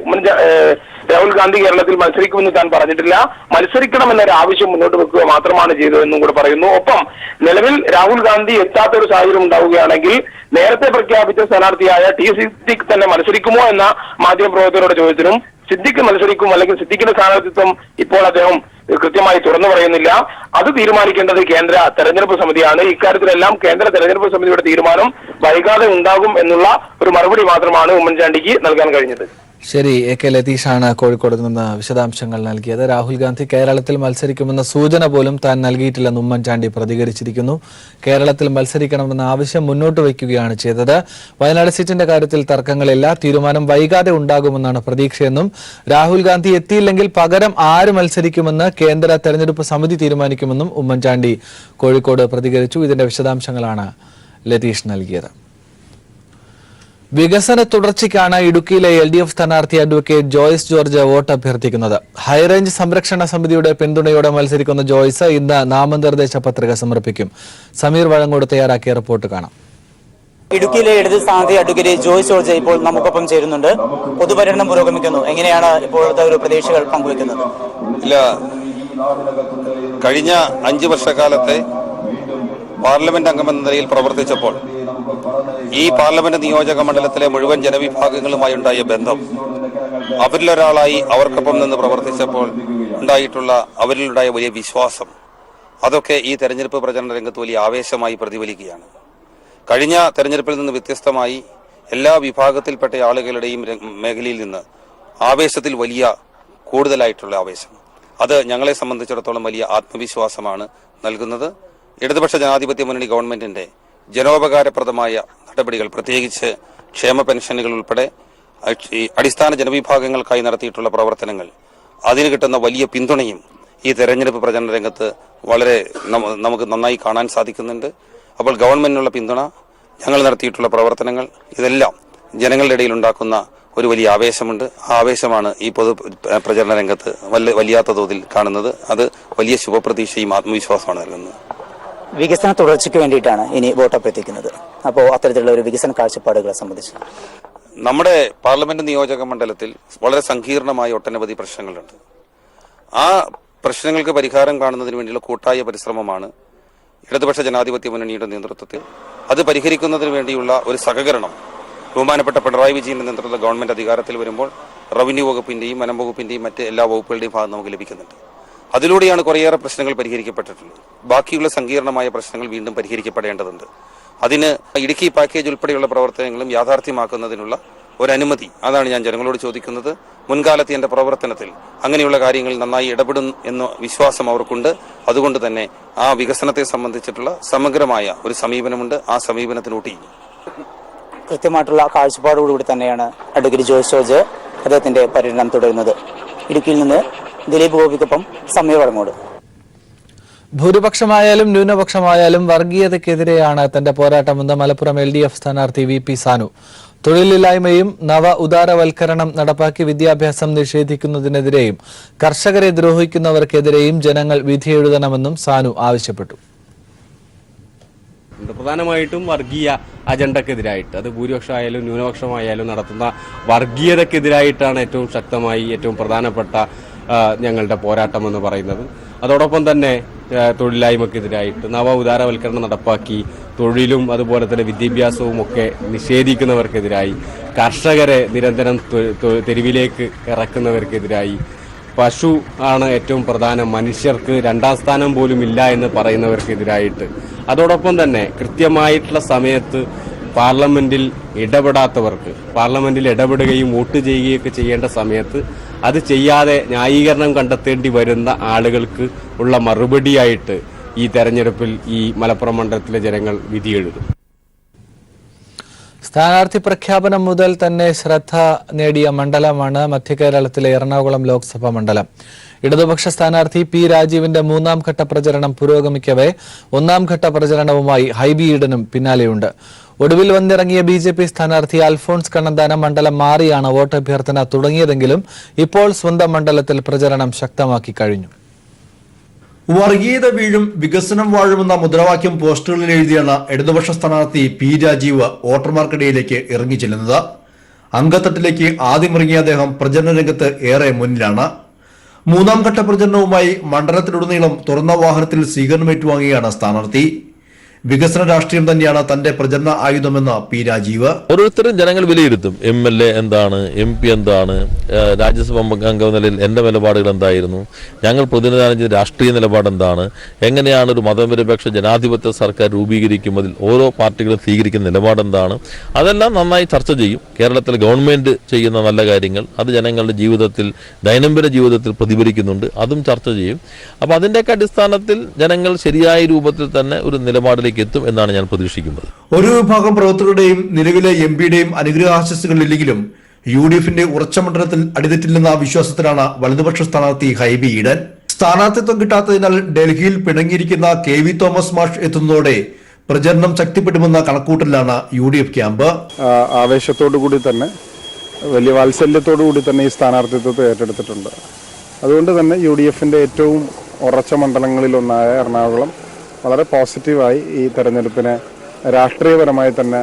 രാഹുൽ ഗാന്ധി കേരളത്തിൽ മത്സരിക്കുമെന്ന് താൻ പറഞ്ഞിട്ടില്ല, മത്സരിക്കണമെന്നൊരു ആവശ്യം മുന്നോട്ട് വെക്കുക മാത്രമാണ് ചെയ്തതെന്നും കൂടെ പറയുന്നു. ഒപ്പം നിലവിൽ രാഹുൽ ഗാന്ധി എത്താത്ത ഒരു സാഹചര്യം ഉണ്ടാവുകയാണെങ്കിൽ നേരത്തെ പ്രഖ്യാപിച്ച സ്ഥാനാർത്ഥിയായ ടി സിദ്ദിഖ് തന്നെ മത്സരിക്കുമോ എന്ന മാധ്യമപ്രവർത്തകരുടെ ചോദ്യത്തിനും സിദ്ദിഖ് മത്സരിക്കും അല്ലെങ്കിൽ സിദ്ദിഖിന്റെ സ്ഥാനാർത്ഥിത്വം ഇപ്പോൾ അദ്ദേഹം കൃത്യമായി തുറന്നു പറയുന്നില്ല. അത് തീരുമാനിക്കേണ്ടത് കേന്ദ്ര തെരഞ്ഞെടുപ്പ് സമിതിയാണ്. ഇക്കാര്യത്തിലെല്ലാം കേന്ദ്ര തെരഞ്ഞെടുപ്പ് സമിതിയുടെ തീരുമാനം വൈകാതെ ഉണ്ടാകും എന്നുള്ള ഒരു മറുപടി മാത്രമാണ് ഉമ്മൻചാണ്ടിക്ക് നൽകാൻ കഴിഞ്ഞത്. ശരി, AK ലതീഷാണ് കോഴിക്കോട് നിന്ന് വിശദാംശങ്ങൾ നൽകിയത്. രാഹുൽ ഗാന്ധി കേരളത്തിൽ മത്സരിക്കുമെന്ന സൂചന പോലും താൻ നൽകിയിട്ടില്ലെന്ന് ഉമ്മൻചാണ്ടി പ്രതികരിച്ചിരിക്കുന്നു. കേരളത്തിൽ മത്സരിക്കണമെന്ന ആവശ്യം മുന്നോട്ട് വയ്ക്കുകയാണ് ചെയ്തത്. വയനാട് സീറ്റിന്റെ കാര്യത്തിൽ തർക്കങ്ങളില്ല, തീരുമാനം വൈകാതെ ഉണ്ടാകുമെന്നാണ് പ്രതീക്ഷയെന്നും രാഹുൽ ഗാന്ധി എത്തിയില്ലെങ്കിൽ പകരം ആര് മത്സരിക്കുമെന്ന് കേന്ദ്ര തെരഞ്ഞെടുപ്പ് സമിതി തീരുമാനിക്കുമെന്നും ഉമ്മൻചാണ്ടി കോഴിക്കോട് പ്രതികരിച്ചു. ഇതിന്റെ വിശദാംശങ്ങളാണ് ലതീഷ് നൽകിയത്. വികസന തുടർച്ചയ്ക്കാണ് ഇടുക്കിയിലെ LDF സ്ഥാനാർത്ഥി അഡ്വക്കേറ്റ് ജോയ്സ് ജോർജ് വോട്ട് അഭ്യർത്ഥിക്കുന്നത്. ഹൈറേഞ്ച് സംരക്ഷണ സമിതിയുടെ പിന്തുണയോടെ മത്സരിക്കുന്ന ജോയ്സ് ഇന്ന് നാമനിർദ്ദേശ പത്രിക സമർപ്പിക്കും. സമീർ വഴങ്ങോട് തയ്യാറാക്കിയ റിപ്പോർട്ട് കാണാം. ഇടുക്കിയിലെ ഇടത് സ്ഥാനാർത്ഥി അഡ്വക്കേറ്റ് ജോയ്സ് ജോർജ് ഇപ്പോൾ നമുക്കൊപ്പം ചേരുന്നുണ്ട്. പൊതുപര്യടനം പുരോഗമിക്കുന്നു. എങ്ങനെയാണ് ഇപ്പോഴത്തെ ഒരു പ്രതീക്ഷകൾ പങ്കുവെക്കുന്നത്? ഇല്ല, കഴിഞ്ഞ 5 വർഷക്കാലത്തെ പാർലമെന്റ് അംഗമെന്ന നിലയിൽ പ്രവർത്തിച്ചപ്പോൾ ഈ പാർലമെന്റ് നിയോജക മണ്ഡലത്തിലെ മുഴുവൻ ജനവിഭാഗങ്ങളുമായി ഉണ്ടായ ബന്ധം, അവരിലൊരാളായി അവർക്കൊപ്പം നിന്ന് പ്രവർത്തിച്ചപ്പോൾ അവരിലുണ്ടായ വലിയ വിശ്വാസം, അതൊക്കെ ഈ തെരഞ്ഞെടുപ്പ് പ്രചരണ രംഗത്ത് വലിയ ആവേശമായി പ്രതിഫലിക്കുകയാണ്. കഴിഞ്ഞ തെരഞ്ഞെടുപ്പിൽ നിന്ന് വ്യത്യസ്തമായി എല്ലാ വിഭാഗത്തിൽപ്പെട്ട ആളുകളുടെയും മേഖലയിൽ നിന്ന് ആവേശത്തിൽ വലിയ കൂടുതലായിട്ടുള്ള ആവേശം, അത് ഞങ്ങളെ സംബന്ധിച്ചിടത്തോളം വലിയ ആത്മവിശ്വാസമാണ് നൽകുന്നത്. ഇടതുപക്ഷ ജനാധിപത്യ മുന്നണി ഗവൺമെന്റിന്റെ ജനോപകാരപ്രദമായ നടപടികൾ, പ്രത്യേകിച്ച് ക്ഷേമ പെൻഷനുകൾ ഉൾപ്പെടെ അടിസ്ഥാന ജനവിഭാഗങ്ങൾക്കായി നടത്തിയിട്ടുള്ള പ്രവർത്തനങ്ങൾ, അതിന് കിട്ടുന്ന വലിയ പിന്തുണയും ഈ തെരഞ്ഞെടുപ്പ് പ്രചരണ രംഗത്ത് വളരെ നമുക്ക് നന്നായി കാണാൻ സാധിക്കുന്നുണ്ട്. അപ്പോൾ ഗവൺമെന്റിനുള്ള പിന്തുണ, ഞങ്ങൾ നടത്തിയിട്ടുള്ള പ്രവർത്തനങ്ങൾ, ഇതെല്ലാം ജനങ്ങളുടെ ഇടയിൽ ഉണ്ടാക്കുന്ന ഒരു വലിയ ആവേശമുണ്ട്. ആ ആവേശമാണ് ഈ പൊതു പ്രചരണ രംഗത്ത് വലിയാത്ത തോതിൽ കാണുന്നത്. അത് വലിയ ശുഭപ്രതീക്ഷയും ആത്മവിശ്വാസമാണ് നൽകുന്നത്. വികസന തുടർച്ചയ്ക്ക് വേണ്ടിയിട്ടാണ് ഇനി വോട്ട് അഭ്യർത്ഥിക്കുന്നത്. അപ്പോൾ അത്തരത്തിലുള്ള ഒരു വികസന കാഴ്ചപ്പാടുകളെ സംബന്ധിച്ച് നമ്മുടെ പാർലമെന്റ് നിയോജക മണ്ഡലത്തിൽ വളരെ സങ്കീർണമായ ഒട്ടനവധി പ്രശ്നങ്ങളുണ്ട്. ആ പ്രശ്നങ്ങൾക്ക് പരിഹാരം കാണുന്നതിന് വേണ്ടിയുള്ള കൂട്ടായ പരിശ്രമമാണ് ഇടതുപക്ഷ ജനാധിപത്യ മുന്നണിയുടെ നേതൃത്വത്തിൽ. അത് പരിഹരിക്കുന്നതിന് വേണ്ടിയുള്ള ഒരു സഹകരണം ബഹുമാനപ്പെട്ട പിണറായി വിജയന്റെ നേതൃത്വത്തിലുള്ള ഗവൺമെന്റ് അധികാരത്തിൽ വരുമ്പോൾ റവന്യൂ വകുപ്പിന്റെയും വനം വകുപ്പിന്റെയും മറ്റ് എല്ലാ വകുപ്പുകളുടെയും ഭാഗം നമുക്ക് ലഭിക്കുന്നുണ്ട്. അതിലൂടെയാണ് കുറേയേറെ പ്രശ്നങ്ങൾ പരിഹരിക്കപ്പെട്ടിട്ടുള്ളത്. ബാക്കിയുള്ള സങ്കീർണമായ പ്രശ്നങ്ങൾ വീണ്ടും പരിഹരിക്കപ്പെടേണ്ടതുണ്ട്. അതിന് ഇടുക്കി പാക്കേജ് ഉൾപ്പെടെയുള്ള പ്രവർത്തനങ്ങളും യാഥാർത്ഥ്യമാക്കുന്നതിനുള്ള ഒരു അനുമതി, അതാണ് ഞാൻ ജനങ്ങളോട് ചോദിക്കുന്നത്. മുൻകാലത്തെ എന്റെ പ്രവർത്തനത്തിൽ അങ്ങനെയുള്ള കാര്യങ്ങളിൽ നന്നായി ഇടപെടും എന്ന വിശ്വാസം അവർക്കുണ്ട്. അതുകൊണ്ട് തന്നെ ആ വികസനത്തെ സംബന്ധിച്ചിട്ടുള്ള സമഗ്രമായ ഒരു സമീപനമുണ്ട്. ആ സമീപനത്തിനൂട്ടി കൃത്യമായിട്ടുള്ള കാഴ്ചപ്പാടോടുകൂടി തന്നെയാണ് അഡ്വക്കേറ്റ് ജോയ്സ് ജോർജ് അദ്ദേഹത്തിന്റെ പര്യടനം തുടരുന്നത്. ഇടുക്കിയിൽ നിന്ന് ദിലീപ് ഗോപിക്കൊപ്പം സമീർ വഴങ്ങോട്. ഭൂരിപക്ഷമായാലും ന്യൂനപക്ഷമായാലും വർഗീയതയ്ക്കെതിരെയാണ് തന്റെ പോരാട്ടമെന്ന് മലപ്പുറം LDF സ്ഥാനാർത്ഥി VP സാനു. തൊഴിലില്ലായ്മയും നവ ഉദാരവൽക്കരണം നടപ്പാക്കി വിദ്യാഭ്യാസം നിഷേധിക്കുന്നതിനെതിരെയും കർഷകരെ ദ്രോഹിക്കുന്നവർക്കെതിരെയും ജനങ്ങൾ വിധിയെഴുതണമെന്നും സാനു ആവശ്യപ്പെട്ടു. പ്രധാനമായിട്ടും വർഗീയ അജണ്ടക്കെതിരായിട്ട്, അത് ഭൂരിപക്ഷമായാലും ന്യൂനപക്ഷമായാലും നടത്തുന്ന വർഗീയതക്കെതിരായിട്ടാണ് ഏറ്റവും ശക്തമായി ഏറ്റവും പ്രധാനപ്പെട്ട ഞങ്ങളുടെ പോരാട്ടം എന്ന് പറയുന്നത്. അതോടൊപ്പം തന്നെ തൊഴിലില്ലായ്മക്കെതിരായിട്ട് നവ ഉദാരവൽക്കരണം നടപ്പാക്കി തൊഴിലും അതുപോലെ തന്നെ വിദ്യാഭ്യാസവും ഒക്കെ നിഷേധിക്കുന്നവർക്കെതിരായി, കർഷകരെ നിരന്തരം തെരുവിലേക്ക് ഇറക്കുന്നവർക്കെതിരായി, പശു ആണ് ഏറ്റവും പ്രധാനം, മനുഷ്യർക്ക് 2ാം സ്ഥാനം പോലും ഇല്ല എന്ന് പറയുന്നവർക്കെതിരായിട്ട്, അതോടൊപ്പം തന്നെ കൃത്യമായിട്ടുള്ള സമയത്ത് പാർലമെന്റിൽ ഇടപെടാത്തവർക്ക്, പാർലമെന്റിൽ ഇടപെടുകയും വോട്ട് ചെയ്യുകയൊക്കെ ചെയ്യേണ്ട സമയത്ത് അത് ചെയ്യാതെ ന്യായീകരണം കണ്ടെത്തേണ്ടി വരുന്ന ആളുകൾക്ക് ഉള്ള മറുപടിയായിട്ട് ഈ തെരഞ്ഞെടുപ്പിൽ ഈ മലപ്പുറം മണ്ഡലത്തിലെ ജനങ്ങൾ വിധിയെഴുതും. സ്ഥാനാർത്ഥി പ്രഖ്യാപനം മുതൽ തന്നെ ശ്രദ്ധ നേടിയ മണ്ഡലമാണ് മധ്യകേരളത്തിലെ എറണാകുളം ലോക്സഭാ മണ്ഡലം. ഇടതുപക്ഷ സ്ഥാനാർത്ഥി P രാജീവിന്റെ 3ാം ഘട്ട പ്രചരണം പുരോഗമിക്കവേ 1ാം ഘട്ട പ്രചരണവുമായി ഹൈബി ഈഡനും പിന്നാലെയുണ്ട്. ഒടുവിൽ വന്നിറങ്ങിയ BJP സ്ഥാനാർത്ഥി അൽഫോൺസ് കണ്ണന്താനം മണ്ഡലം മാറിയാണ് വോട്ടഭ്യർത്ഥന തുടങ്ങിയതെങ്കിലും ഇപ്പോൾ സ്വന്തം മണ്ഡലത്തിൽ പ്രചരണം ശക്തമാക്കി കഴിഞ്ഞു. വർഗീയത വീഴും വികസനം വാഴുമെന്ന മുദ്രാവാക്യം പോസ്റ്ററുകളിൽ എഴുതിയാണ് ഇടതുപക്ഷ സ്ഥാനാർത്ഥി P രാജീവ് വോട്ടർമാർക്കിടയിലേക്ക് ഇറങ്ങിച്ചെല്ലുന്നത്. അങ്കത്തട്ടിലേക്ക് ആദ്യമിറങ്ങിയ അദ്ദേഹം പ്രചരണ രംഗത്ത് ഏറെ മുന്നിലാണ്. 3ാം ഘട്ട പ്രചരണവുമായി മണ്ഡലത്തിലുടനീളം തുറന്ന വാഹനത്തിൽ സ്വീകരണം ഏറ്റുവാങ്ങിയാണ് സ്ഥാനാർത്ഥി. വികസന രാഷ്ട്രീയം തന്നെയാണ് തന്റെ പ്രചരണ ആയുധമെന്ന് പി രാജീവ്. ഓരോരുത്തരും ജനങ്ങൾ വിലയിരുത്തും. MLA എന്താണ്, MP എന്താണ്, രാജ്യസഭാ അംഗം നിലയിൽ എന്റെ നിലപാടുകൾ എന്തായിരുന്നു, ഞങ്ങൾ പ്രതിനിധാനം ചെയ്ത രാഷ്ട്രീയ നിലപാട് എന്താണ്, എങ്ങനെയാണ് ഒരു മതനിരപേക്ഷ ജനാധിപത്യ സർക്കാർ രൂപീകരിക്കുമ്പോൾ ഓരോ പാർട്ടികളും സ്വീകരിക്കുന്ന നിലപാട് എന്താണ്, അതെല്ലാം നന്നായി ചർച്ച ചെയ്യും. കേരളത്തിലെ ഗവൺമെന്റ് ചെയ്യുന്ന നല്ല കാര്യങ്ങൾ അത് ജനങ്ങളുടെ ജീവിതത്തിൽ, ദൈനംദിന ജീവിതത്തിൽ പ്രതിഫലിക്കുന്നുണ്ട്, അതും ചർച്ച ചെയ്യും. അപ്പോൾ അതിൻ്റെയൊക്കെ അടിസ്ഥാനത്തിൽ ജനങ്ങൾ ശരിയായ രൂപത്തിൽ തന്നെ ഒരു നിലപാടിലേക്ക് എത്തും എന്നാണ് ഞാൻ പ്രതീക്ഷിക്കുന്നത്. ഒരു വിഭാഗം പ്രവർത്തകരുടെയും നിലവിലെ MP-യുടെയും അനുഗ്രഹാശസ്സുകളില്ലെങ്കിലും UDF-ന്റെ ഉറച്ച മണ്ഡലത്തിൽ അടിതെറ്റില്ലെന്ന വിശ്വാസത്തിലാണ് വലതുപക്ഷ സ്ഥാനാർത്ഥി ഹൈബി ഈഡൻ. സ്ഥാനാർത്ഥിത്വം കിട്ടാത്തതിനാൽ ഡൽഹിയിൽ പിണങ്ങിയിരിക്കുന്ന KV തോമസ് മാഷ് എത്തുന്നതോടെ പ്രചരണം ശക്തിപ്പെടുമെന്ന കണക്കൂട്ടലിലാണ് UDF ക്യാമ്പ്. ആവേശത്തോടു കൂടി തന്നെ, വലിയ വാത്സല്യത്തോടു കൂടി തന്നെ ഈ സ്ഥാനാർത്ഥിത്വത്തെ ഏറ്റെടുത്തിട്ടുണ്ട്. അതുകൊണ്ട് തന്നെ UDF-ന്റെ ഏറ്റവും ഉറച്ച മണ്ഡലങ്ങളിലൊന്നായ എറണാകുളം വളരെ പോസിറ്റീവായി ഈ തെരഞ്ഞെടുപ്പിനെ രാഷ്ട്രീയപരമായി തന്നെ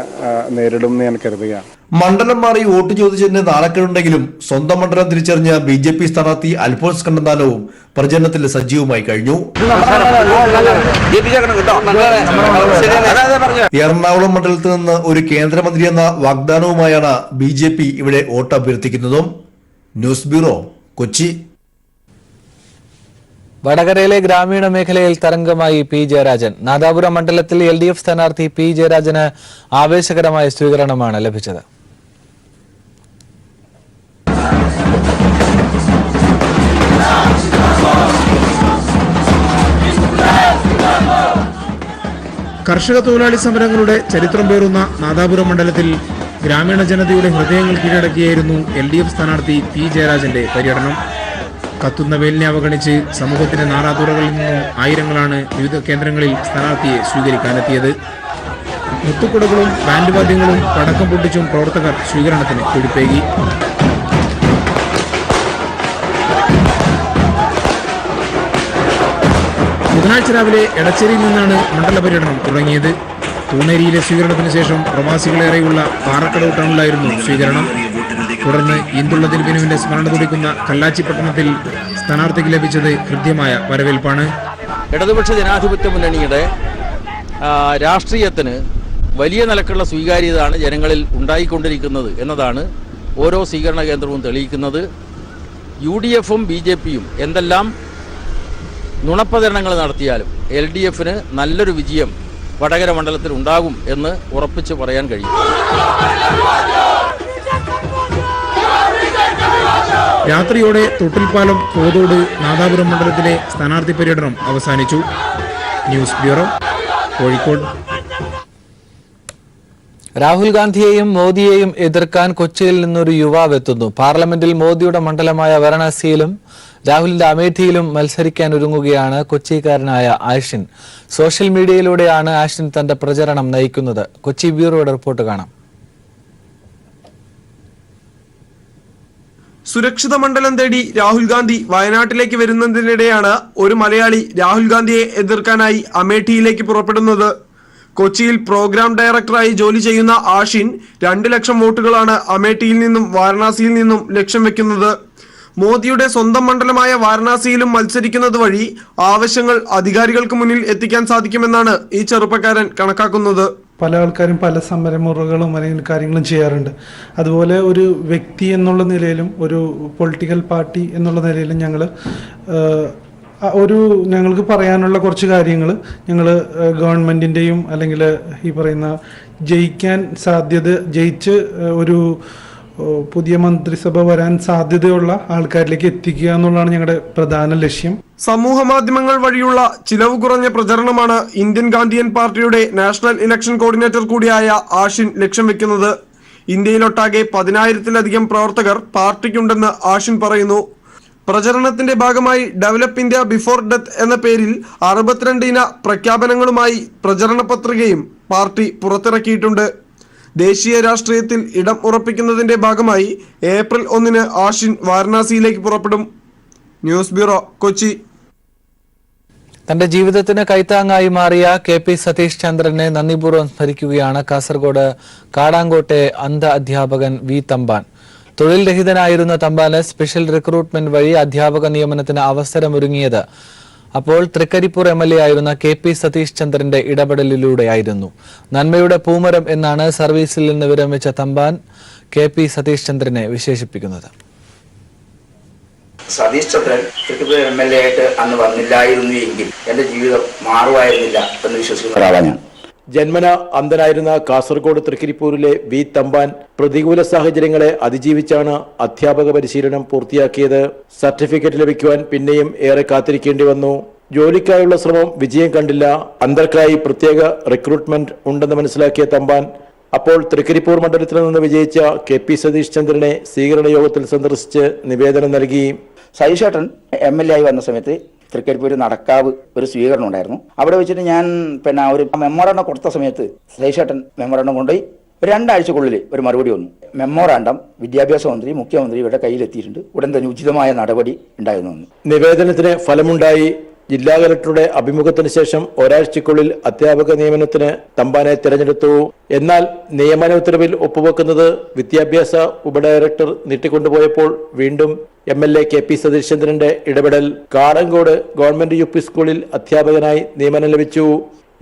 നേരിടുമെന്ന് ഞാൻ കരുതുകയാണ്. മണ്ഡലം മാറി വോട്ട് ചോദിച്ചതിന് നാണക്കേടുണ്ടെങ്കിലും സ്വന്തം മണ്ഡലം തിരിച്ചറിഞ്ഞ BJP സ്ഥാനാർത്ഥി അൽഫോൺസ് കണ്ണന്താനവും പ്രചരണത്തിൽ സജീവമായി കഴിഞ്ഞു. എറണാകുളം മണ്ഡലത്തിൽ നിന്ന് ഒരു കേന്ദ്രമന്ത്രി എന്ന വാഗ്ദാനവുമായാണ് BJP ഇവിടെ വോട്ട് അഭ്യർത്ഥിക്കുന്നതും. News bureau, Kochi. വടകരയിലെ ഗ്രാമീണ മേഖലയിൽ തരംഗമായി പി ജയരാജൻ. നാദാപുരം മണ്ഡലത്തിൽ LDF സ്ഥാനാർത്ഥി പി ജയരാജന് ആവേശകരമായ സ്വീകരണമാണ് ലഭിച്ചത്. കർഷക തൊഴിലാളി സമരങ്ങളുടെ ചരിത്രം പേറുന്ന നാദാപുരം മണ്ഡലത്തിൽ ഗ്രാമീണ ജനതയുടെ ഹൃദയങ്ങൾ കീഴടക്കിയായിരുന്നു LDF സ്ഥാനാർത്ഥി പി ജയരാജന്റെ പര്യടനം. കത്തുന്ന വെയിലിനെ അവഗണിച്ച് സമൂഹത്തിന്റെ നാനാതുറകളിൽ നിന്നും ആയിരങ്ങളാണ് വിവിധ കേന്ദ്രങ്ങളിൽ സ്ഥാനാർത്ഥിയെ സ്വീകരിക്കാനെത്തിയത്. മുത്തുക്കുടകളും ബാൻഡ് വാദ്യങ്ങളും പടക്കം പൊട്ടിച്ചും പ്രവർത്തകർ സ്വീകരണത്തിന് തുടിപ്പേകി. ബുധനാഴ്ച രാവിലെ എടച്ചേരിയിൽ നിന്നാണ് മണ്ഡല പര്യടനം തുടങ്ങിയത്. തൂണേരിയിലെ സ്വീകരണത്തിന് ശേഷം പ്രവാസികളേറെയുള്ള പാറക്കടവ് ടൗണിലായിരുന്നു സ്വീകരണം. തുടർന്ന് ഇന്ദുള്ള ദിൽബിനുവിന്റെ സ്മരണ തുടിക്കുന്ന കല്ലാച്ചി പട്ടണത്തിൽ സ്ഥാനാർത്ഥിക്ക് ലഭിച്ചത് ഹൃദ്യമായ വരവേൽപ്പാണ്. ഇടതുപക്ഷ ജനാധിപത്യ മുന്നണിയുടെ രാഷ്ട്രീയത്തിന് വലിയ നിലക്കുള്ള സ്വീകാര്യതയാണ് ജനങ്ങളിൽ ഉണ്ടായിക്കൊണ്ടിരിക്കുന്നത് എന്നതാണ് ഓരോ സ്വീകരണ കേന്ദ്രവും തെളിയിക്കുന്നത്. UDF-ഉം BJP-യും എന്തെല്ലാം നുണപ്രചരണങ്ങൾ നടത്തിയാലും LDF-ന് നല്ലൊരു വിജയം വടകര മണ്ഡലത്തിൽ ഉണ്ടാകും എന്ന് ഉറപ്പിച്ച് പറയാൻ കഴിയും. രാത്രിയോടെ തൊട്ടിൽപ്പാലം, കോതോട്, നാദാപുരം മണ്ഡലത്തിലെ സ്ഥാനാർത്ഥി പര്യടനം അവസാനിച്ചു. News bureau, Kozhikode. രാഹുൽ ഗാന്ധിയെയും മോദിയെയും എതിർക്കാൻ കൊച്ചിയിൽ നിന്നൊരു യുവാവ് എത്തുന്നു. പാർലമെന്റിൽ മോദിയുടെ മണ്ഡലമായ വാരണാസിയിലും രാഹുലിന്റെ അമേഠിയിലും മത്സരിക്കാൻ ഒരുങ്ങുകയാണ് കൊച്ചിക്കാരനായ ആഷിൻ. സോഷ്യൽ മീഡിയയിലൂടെയാണ് ആഷിൻ തന്റെ പ്രചരണം നയിക്കുന്നത്. കൊച്ചി ബ്യൂറോയുടെ റിപ്പോർട്ട് കാണാം. സുരക്ഷിത മണ്ഡലം തേടി രാഹുൽ ഗാന്ധി വയനാട്ടിലേക്ക് വരുന്നതിനിടെയാണ് ഒരു മലയാളി രാഹുൽ ഗാന്ധിയെ എതിർക്കാനായി അമേഠിയിലേക്ക് പുറപ്പെടുന്നത്. കൊച്ചിയിൽ പ്രോഗ്രാം ഡയറക്ടറായി ജോലി ചെയ്യുന്ന ആഷിൻ 2 ലക്ഷം വോട്ടുകളാണ് അമേഠിയിൽ നിന്നും വാരണാസിയിൽ നിന്നും ലക്ഷ്യം വെക്കുന്നത്. മോദിയുടെ സ്വന്തം മണ്ഡലമായ വാരണാസിയിലും മത്സരിക്കുന്നത് വഴി ആവശ്യങ്ങൾ അധികാരികൾക്ക് മുന്നിൽ എത്തിക്കാൻ സാധിക്കുമെന്നാണ് ഈ ചെറുപ്പക്കാരൻ കണക്കാക്കുന്നത്. പല ആൾക്കാരും പല സമരമുറകളും അല്ലെങ്കിൽ കാര്യങ്ങളും ചെയ്യാറുണ്ട്. അതുപോലെ ഒരു വ്യക്തി എന്നുള്ള നിലയിലും ഒരു പൊളിറ്റിക്കൽ പാർട്ടി എന്നുള്ള നിലയിലും ഞങ്ങൾക്ക് പറയാനുള്ള കുറച്ച് കാര്യങ്ങൾ ഞങ്ങൾ ഗവൺമെൻറ്റിൻ്റെയും അല്ലെങ്കിൽ ഈ പറയുന്ന ജയിച്ച് ഒരു പുതിയ മന്ത്രിസഭ വരാൻ സാധ്യതയുള്ള ആൾക്കാരിലേക്ക് എത്തിക്കുക എന്നുള്ളതാണ് ഞങ്ങളുടെ പ്രധാന ലക്ഷ്യം. സമൂഹ മാധ്യമങ്ങൾ വഴിയുള്ള ചിലവ് കുറഞ്ഞ പ്രചരണമാണ് ഇന്ത്യൻ ഗാന്ധിയൻ പാർട്ടിയുടെ നാഷണൽ ഇലക്ഷൻ കോർഡിനേറ്റർ കൂടിയായ ആഷിൻ ലക്ഷ്യം വെക്കുന്നത്. ഇന്ത്യയിലൊട്ടാകെ 10,000-ലധികം പ്രവർത്തകർ പാർട്ടിക്കുണ്ടെന്ന് ആഷിൻ പറയുന്നു. പ്രചരണത്തിന്റെ ഭാഗമായി ഡെവലപ്പ് ഇന്ത്യ ബിഫോർ ഡെത്ത് എന്ന പേരിൽ 62 ഇന പ്രഖ്യാപനങ്ങളുമായി പ്രചരണ പത്രികയും പാർട്ടി പുറത്തിറക്കിയിട്ടുണ്ട്. ദേശീയ രാഷ്ട്രീയത്തിൽ ഇടം ഉറപ്പിക്കുന്നതിന്റെ ഭാഗമായി ഏപ്രിൽ 1-ന് ആഷിൻ വാരണാസിയിലേക്ക് പുറപ്പെടും. News bureau, Kochi. തന്റെ ജീവിതത്തിന് കൈത്താങ്ങായി മാറിയ KP സതീഷ് ചന്ദ്രനെ നന്ദിപൂർവ്വം സ്മരിക്കുകയാണ് കാസർഗോഡ് കാടാങ്കോട്ടെ അന്ധ അധ്യാപകൻ V തമ്പാൻ. തൊഴിൽ രഹിതനായിരുന്ന തമ്പാന് സ്പെഷ്യൽ റിക്രൂട്ട്മെന്റ് വഴി അധ്യാപക നിയമനത്തിന് അവസരമൊരുങ്ങിയത് അപ്പോൾ തൃക്കരിപ്പൂർ MLA ആയിരുന്ന KP സതീഷ് ചന്ദ്രന്റെ ഇടപെടലിലൂടെയായിരുന്നു. നന്മയുടെ പൂമരം എന്നാണ് സർവീസിൽ നിന്ന് വിരമിച്ച തമ്പാൻ KP സതീഷ് ചന്ദ്രനെ വിശേഷിപ്പിക്കുന്നത്. സതീഷ് ചന്ദ്രൻ തൃക്കരിപ്പൂർ MLA ആയിട്ട് അന്ന് വന്നില്ലായിരുന്നു എങ്കിൽ എന്റെ ജീവിതം മാറുമായിരുന്നില്ല എന്ന് വിശ്വസിക്കുന്ന ഒരാളാണ് ഞാൻ. ജന്മന അന്ധനായിരുന്ന കാസർഗോഡ് തൃക്കരിപ്പൂരിലെ വി തമ്പാൻ പ്രതികൂല സാഹചര്യങ്ങളെ അതിജീവിച്ചാണ് അധ്യാപക പരിശീലനം പൂർത്തിയാക്കിയത്. സർട്ടിഫിക്കറ്റ് ലഭിക്കുവാൻ പിന്നെയും ഏറെ കാത്തിരിക്കേണ്ടി വന്നു. ജോലിക്കായുള്ള ശ്രമം വിജയം കണ്ടില്ല. അന്ധർക്കായി പ്രത്യേക റിക്രൂട്ട്മെന്റ് ഉണ്ടെന്ന് മനസ്സിലാക്കിയ തമ്പാൻ അപ്പോൾ തൃക്കരിപ്പൂർ മണ്ഡലത്തിൽ നിന്ന് വിജയിച്ച KP സതീഷ് ചന്ദ്രനെ സ്വീകരണ യോഗത്തിൽ സന്ദർശിച്ച് നിവേദനം നൽകി. സതീഷേട്ടൻ MLA ആയി വന്ന സമയത്ത് തൃക്കരിപ്പൂർ നടക്കാവ് ഒരു സ്വീകരണം ഉണ്ടായിരുന്നു. അവിടെ വെച്ചിട്ട് ഞാൻ ഒരു മെമ്മോറാണ്ടം കൊടുത്ത സമയത്ത് സതീഷേട്ടൻ മെമ്മോറാണ്ടം കൊണ്ടുപോയി 2 ആഴ്ചക്കുള്ളിൽ ഒരു മറുപടി വന്നു. മെമ്മോറാണ്ടം വിദ്യാഭ്യാസ മന്ത്രി, മുഖ്യമന്ത്രി ഇവരുടെ കയ്യിലെത്തിയിട്ടുണ്ട്, ഉടൻ തന്നെ ഉചിതമായ നടപടി ഉണ്ടായിരുന്നു. നിവേദനത്തിന് ഫലമുണ്ടായി. ജില്ലാ കലക്ടറുടെ അഭിമുഖത്തിന് ശേഷം ഒരാഴ്ചക്കുള്ളിൽ അധ്യാപക നിയമനത്തിന് തമ്പാനെ തിരഞ്ഞെടുത്തു. എന്നാൽ നിയമന ഉത്തരവിൽ ഒപ്പുവെക്കുന്നത് വിദ്യാഭ്യാസ ഉപഡയറക്ടർ നീട്ടിക്കൊണ്ടുപോയപ്പോൾ വീണ്ടും MLA KP സതീഷ് ചന്ദ്രന്റെ ഇടപെടൽ. കാടങ്കോട് ഗവൺമെന്റ് UP സ്കൂളിൽ അധ്യാപകനായി നിയമനം ലഭിച്ചു.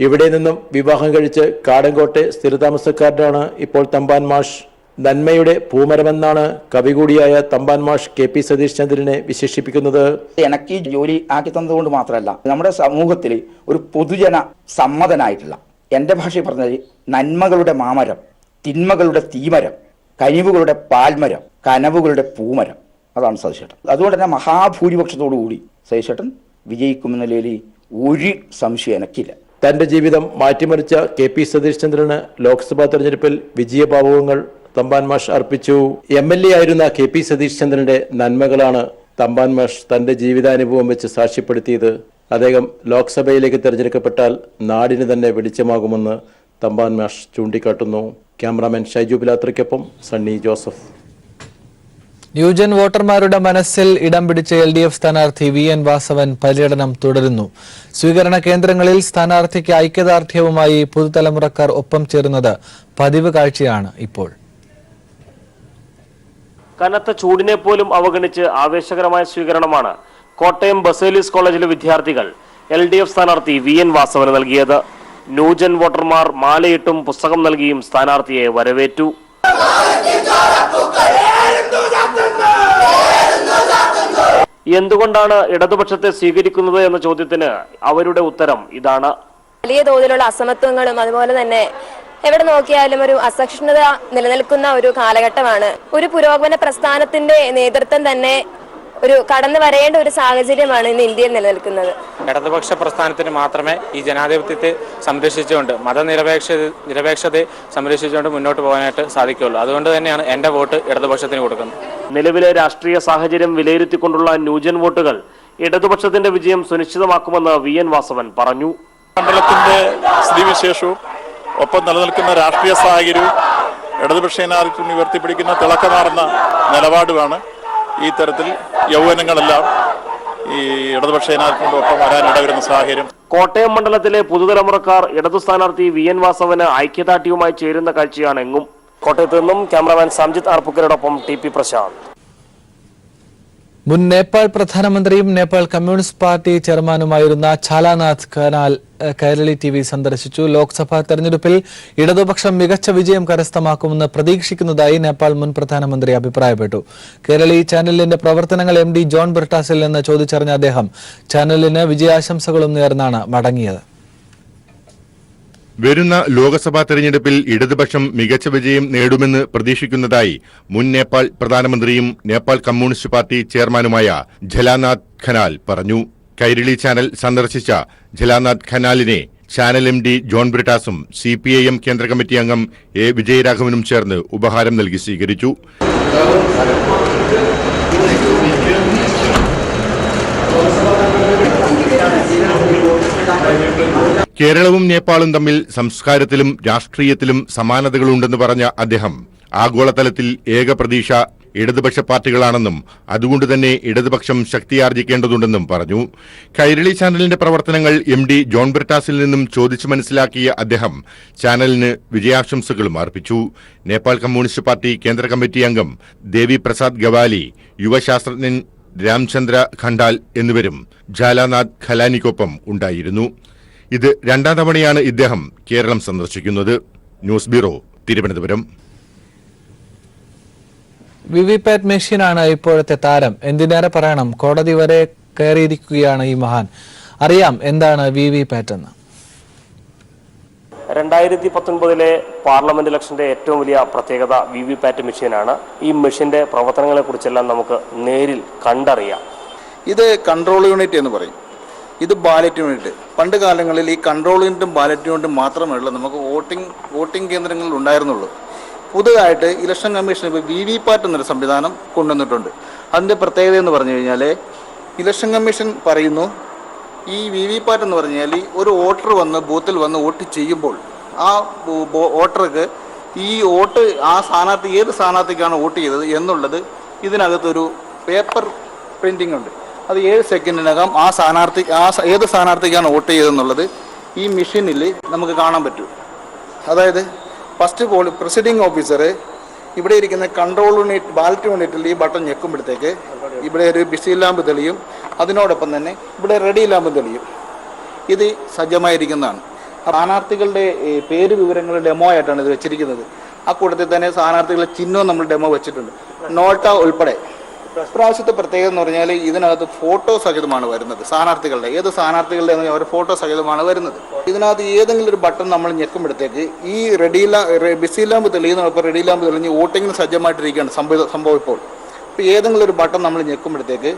ഇവിടെ നിന്നും വിവാഹം കഴിച്ച് കാടങ്കോട്ടെ സ്ഥിരതാമസക്കാരനാണ് ഇപ്പോൾ തമ്പാൻ മാഷ്. നന്മയുടെ പൂമരമെന്നാണ് കവി കൂടിയായ തമ്പാൻ മാഷ് KP സതീഷ് ചന്ദ്രനെ വിശേഷിപ്പിക്കുന്നത്. എനിക്ക് ഈ ജോലി ആക്കി തന്നതുകൊണ്ട് മാത്രമല്ല, നമ്മുടെ സമൂഹത്തിൽ ഒരു പൊതുജന സമ്മതനായിട്ടുള്ള, എന്റെ ഭാഷയിൽ പറഞ്ഞത് നന്മകളുടെ മാമരം, തിന്മകളുടെ തീമരം, കനിവുകളുടെ പാൽമരം, കനവുകളുടെ പൂമരം, അതാണ് സതീഷേട്ടൻ. അതുകൊണ്ട് തന്നെ മഹാഭൂരിപക്ഷത്തോടു കൂടി സതീഷേട്ടൻ വിജയിക്കുമെന്ന നിലയിൽ ഒരു സംശയം എനിക്കില്ല. തന്റെ ജീവിതം മാറ്റിമറിച്ച KP സതീഷ് ചന്ദ്രന് ലോക്സഭാ തെരഞ്ഞെടുപ്പിൽ വിജയഭാവുകങ്ങൾ തമ്പാൻ മാഷ് അർപ്പിച്ചു. MLA ആയിരുന്ന KP സതീഷ് ചന്ദ്രന്റെ നന്മകളാണ് തമ്പാൻ മാഷ് തന്റെ ജീവിതാനുഭവം വെച്ച് സാക്ഷ്യപ്പെടുത്തിയത്. അദ്ദേഹം ലോക്സഭയിലേക്ക് തെരഞ്ഞെടുക്കപ്പെട്ടാൽ നാടിന് തന്നെ വെളിച്ചമാകുമെന്ന് തമ്പാൻ മാഷ് ചൂണ്ടിക്കാട്ടുന്നു. ക്യാമറാമാൻ ഷൈജു ബിലാത്രയ്ക്കൊപ്പം സണ്ണി ജോസഫ്. ന്യൂജൻ വോട്ടർമാരുടെ മനസ്സിൽ ഇടം പിടിച്ച LDF സ്ഥാനാർത്ഥി VN വാസവൻ പര്യടനം തുടരുന്നു. സ്വീകരണ കേന്ദ്രങ്ങളിൽ സ്ഥാനാർത്ഥിക്ക് ഐക്യദാർഢ്യവുമായി പുതുതലമുറക്കാർ ഒപ്പം ചേരുന്നത് പതിവ് കാഴ്ചയാണ് ഇപ്പോൾ. കനത്ത ചൂടിനെ പോലും അവഗണിച്ച് ആവേശകരമായ സ്വീകരണമാണ് കോട്ടയം ബസേലിയസ് കോളേജിലെ വിദ്യാർത്ഥികൾ LDF സ്ഥാനാർത്ഥി VN വാസവന് നൽകിയത്. ന്യൂജൻ വോട്ടർമാർ മാലയിട്ടും പുസ്തകം നൽകിയും സ്ഥാനാർത്ഥിയെ വരവേറ്റു. എന്തുകൊണ്ടാണ് ഇടതുപക്ഷത്തെ സ്വീകരിക്കുന്നത് എന്ന ചോദ്യത്തിന് അവരുടെ ഉത്തരം ഇതാണ്. വലിയ തോതിലുള്ള അസമത്വങ്ങളും അതുപോലെ തന്നെ എവിടെ നോക്കിയാലും ഒരു അസഹിഷ്ണുത നിലനിൽക്കുന്ന ഒരു കാലഘട്ടമാണ്. ഒരു പുരോഗമന പ്രസ്ഥാനത്തിന്റെ നേതൃത്വം തന്നെ ഒരു കടന്നു വരേണ്ട ഒരു സാഹചര്യമാണ് ഇന്ന് ഇന്ത്യയിൽ നിലനിൽക്കുന്നത്. ഇടതുപക്ഷ പ്രസ്ഥാനത്തിന് മാത്രമേ ഈ ജനാധിപത്യത്തെ സംരക്ഷിച്ചുകൊണ്ട് നിരപേക്ഷതയെ സംരക്ഷിച്ചുകൊണ്ട് മുന്നോട്ട് പോകാനായിട്ട് സാധിക്കുകയുള്ളൂ. അതുകൊണ്ട് തന്നെയാണ് എന്റെ വോട്ട് ഇടതുപക്ഷത്തിന് കൊടുക്കുന്നത്. നിലവിലെ രാഷ്ട്രീയ സാഹചര്യം വിലയിരുത്തിക്കൊണ്ടുള്ള ന്യൂജൻ വോട്ടുകൾ ഇടതുപക്ഷത്തിന്റെ വിജയം സുനിശ്ചിതമാക്കുമെന്ന് VN വാസവൻ പറഞ്ഞു. മണ്ഡലത്തിന്റെ സ്ഥിതിവിശേഷവും ഒപ്പം നിലനിൽക്കുന്ന രാഷ്ട്രീയ സാഹചര്യവും ഇടതുപക്ഷ ജനാധിപത്യം ഉയർത്തിപ്പിടിക്കുന്ന തിളക്കമാർന്ന നിലപാടുമാണ് ഈ തരത്തിൽ യൗവനങ്ങളെല്ലാം ഈ ഇടതുപക്ഷ ജനാധിപത്യത്തിന്റെ ഒപ്പം വരാൻ ഇടവരുന്ന സാഹചര്യം. കോട്ടയം മണ്ഡലത്തിലെ പുതുതലമുറക്കാർ ഇടതു സ്ഥാനാർത്ഥി VN വാസവന് ഐക്യദാർഢ്യവുമായി ചേരുന്ന കാഴ്ചയാണ് എങ്ങും. കോട്ടയത്ത് നിന്നും ക്യാമറാമാൻ സംജിത് ആർപ്പുക്കരോടൊപ്പം TP പ്രശാന്ത്. മുൻ നേപ്പാൾ പ്രധാനമന്ത്രിയും നേപ്പാൾ കമ്മ്യൂണിസ്റ്റ് പാർട്ടി ചെയർമാനുമായിരുന്ന ഝാലാനാഥ് ഖനാൽ കൈരളി TV സന്ദർശിച്ചു. ലോക്സഭാ തെരഞ്ഞെടുപ്പിൽ ഇടതുപക്ഷം മികച്ച വിജയം കരസ്ഥമാക്കുമെന്ന് പ്രതീക്ഷിക്കുന്നതായി നേപ്പാൾ മുൻ പ്രധാനമന്ത്രി അഭിപ്രായപ്പെട്ടു. കേരളി ചാനലിന്റെ പ്രവർത്തനങ്ങൾ MD ജോൺ ബ്രിട്ടാസിൽ നിന്ന് ചോദിച്ചറിഞ്ഞ അദ്ദേഹം ചാനലിന് വിജയാശംസകളും നേർന്നാണ് മടങ്ങിയത്. വരുന്ന ലോക്സഭാ തെരഞ്ഞെടുപ്പിൽ ഇടതുപക്ഷം മികച്ച വിജയം നേടുമെന്ന് പ്രതീക്ഷിക്കുന്നതായി മുൻ നേപ്പാൾ പ്രധാനമന്ത്രിയും നേപ്പാൾ കമ്മ്യൂണിസ്റ്റ് പാർട്ടി ചെയർമാനുമായ ഝലാനാഥ് ഖനാൽ പറഞ്ഞു. കൈരളി ചാനൽ സന്ദർശിച്ച ഝലാനാഥ് ഖനാലിനെ ചാനൽ MD ജോൺ ബ്രിട്ടാസും CPIM കേന്ദ്ര കമ്മിറ്റി അംഗം A വിജയരാഘവനും ചേർന്ന് ഉപഹാരം നൽകി സ്വീകരിച്ചു. കേരളവും നേപ്പാളും തമ്മിൽ സംസ്കാരത്തിലും രാഷ്ട്രീയത്തിലും സമാനതകളുണ്ടെന്ന് പറഞ്ഞ അദ്ദേഹം ആഗോളതലത്തിൽ ഏക പ്രതീക്ഷ ഇടതുപക്ഷ പാർട്ടികളാണെന്നും അതുകൊണ്ട് തന്നെ ഇടതുപക്ഷം ശക്തിയാർജിക്കേണ്ടതുണ്ടെന്നും പറഞ്ഞു. കൈരളി ചാനലിന്റെ പ്രവർത്തനങ്ങൾ MD ജോൺ ബ്രിട്ടാസിൽ നിന്നും ചോദിച്ചു മനസ്സിലാക്കിയ അദ്ദേഹം ചാനലിന് വിജയാശംസകളും അർപ്പിച്ചു. നേപ്പാൾ കമ്മ്യൂണിസ്റ്റ് പാർട്ടി കേന്ദ്ര കമ്മിറ്റി അംഗം ദേവി പ്രസാദ് ഗവാലി, യുവശാസ്ത്രജ്ഞൻ രാംചന്ദ്ര ഖണ്ഡാൽ എന്നിവരും ജാലാനാഥ് ഖലാനിക്കൊപ്പം ഉണ്ടായിരുന്നു. ഇത് രണ്ടാം തവണയാണ് ഇദ്ദേഹം കേരളം സന്ദർശിക്കുന്നത്. News bureau, Thiruvananthapuram. വിവിപാറ്റ് മെഷീനാണ് ഇപ്പോഴത്തെ താരം. എന്തിനേറെ പറയണം, കോടതി വരെ കയറിയിരിക്കുകയാണ് ഈ മഹാൻ. അറിയാം എന്താണ് വിവിപാറ്റ് എന്ന്. 2019 പാർലമെന്റ് ഇലക്ഷന്റെ ഏറ്റവും വലിയ പ്രത്യേകത വിവിപാറ്റ് മെഷീനാണ്. ഈ മെഷീന്റെ പ്രവർത്തനങ്ങളെ കുറിച്ചെല്ലാം നമുക്ക് നേരിൽ കണ്ടറിയാം. ഇത് കൺട്രോൾ യൂണിറ്റ് എന്ന് പറയും. ഇത് ബാലറ്റ് യൂണിറ്റ്. പണ്ട് കാലങ്ങളിൽ ഈ കൺട്രോൾ യൂണിറ്റും ബാലറ്റ് യൂണിറ്റും മാത്രമേ ഉള്ളൂ നമുക്ക് വോട്ടിംഗ് കേന്ദ്രങ്ങളിൽ ഉണ്ടായിരുന്നുള്ളൂ. പുതുതായിട്ട് ഇലക്ഷൻ കമ്മീഷൻ ഇപ്പോൾ വിവിപാറ്റ് എന്നൊരു സംവിധാനം കൊണ്ടുവന്നിട്ടുണ്ട്. അതിൻ്റെ പ്രത്യേകത എന്ന് പറഞ്ഞു കഴിഞ്ഞാൽ ഇലക്ഷൻ കമ്മീഷൻ പറയുന്നു, ഈ വിവിപാറ്റ് എന്ന് പറഞ്ഞാൽ ഒരു വോട്ടർ വന്ന് ബൂത്തിൽ വന്ന് വോട്ട് ചെയ്യുമ്പോൾ ആ വോട്ടർക്ക് ഈ വോട്ട് ആ സ്ഥാനാർത്ഥി ഏത് സ്ഥാനാർത്ഥിക്കാണ് വോട്ട് ചെയ്തത് എന്നുള്ളത് ഇതിനകത്തൊരു പേപ്പർ പ്രിൻറ്റിംഗ് ഉണ്ട്. അത് 7 സെക്കൻഡിനകം ആ സ്ഥാനാർത്ഥി ഏത് സ്ഥാനാർത്ഥിക്കാണ് വോട്ട് ചെയ്തതെന്നുള്ളത് ഈ മെഷീനിൽ നമുക്ക് കാണാൻ പറ്റും. അതായത് ഫസ്റ്റ് പ്രിസൈഡിംഗ് ഓഫീസർ ഇവിടെ ഇരിക്കുന്ന കൺട്രോൾ യൂണിറ്റ് ബാലറ്റ് യൂണിറ്റിൽ ഈ ബട്ടൺ ഞെക്കുമ്പോഴത്തേക്ക് ഇവിടെ ഒരു ബിസി ലാമ്പ് തെളിയും. അതിനോടൊപ്പം തന്നെ ഇവിടെ റെഡി ലാമ്പ് തെളിയും. ഇത് സജ്ജമായിരിക്കുന്നതാണ്. സ്ഥാനാർത്ഥികളുടെ പേര് വിവരങ്ങൾ ഡെമോ ആയിട്ടാണ് ഇത് വെച്ചിരിക്കുന്നത്. ആ കൂട്ടത്തിൽ തന്നെ സ്ഥാനാർത്ഥികളുടെ ചിഹ്നവും നമ്മൾ ഡെമോ വെച്ചിട്ടുണ്ട്, നോട്ട ഉൾപ്പെടെ. ഇപ്രാവശ്യത്തെ പ്രത്യേകത എന്ന് പറഞ്ഞാൽ ഇതിനകത്ത് ഫോട്ടോ സഹിതമാണ് വരുന്നത്. സ്ഥാനാർത്ഥികളുടെ ഏത് സ്ഥാനാർത്ഥികളുടെ അവർ ഫോട്ടോ സഹിതമാണ് വരുന്നത്. ഇതിനകത്ത് ഏതെങ്കിലും ഒരു ബട്ടൺ നമ്മൾ ഞെക്കുമ്പോഴത്തേക്ക് ഈ ബിസി ലാമ്പ് തെളിയുന്നപ്പോൾ റെഡി ലാമ്പ് തെളിഞ്ഞ് വോട്ടിങ്ങിന് സജ്ജമായിട്ടിരിക്കുകയാണ് സംഭവം ഇപ്പോൾ. ഇപ്പോൾ ഏതെങ്കിലും ഒരു ബട്ടൺ നമ്മൾ ഞെക്കുമ്പോഴത്തേക്ക്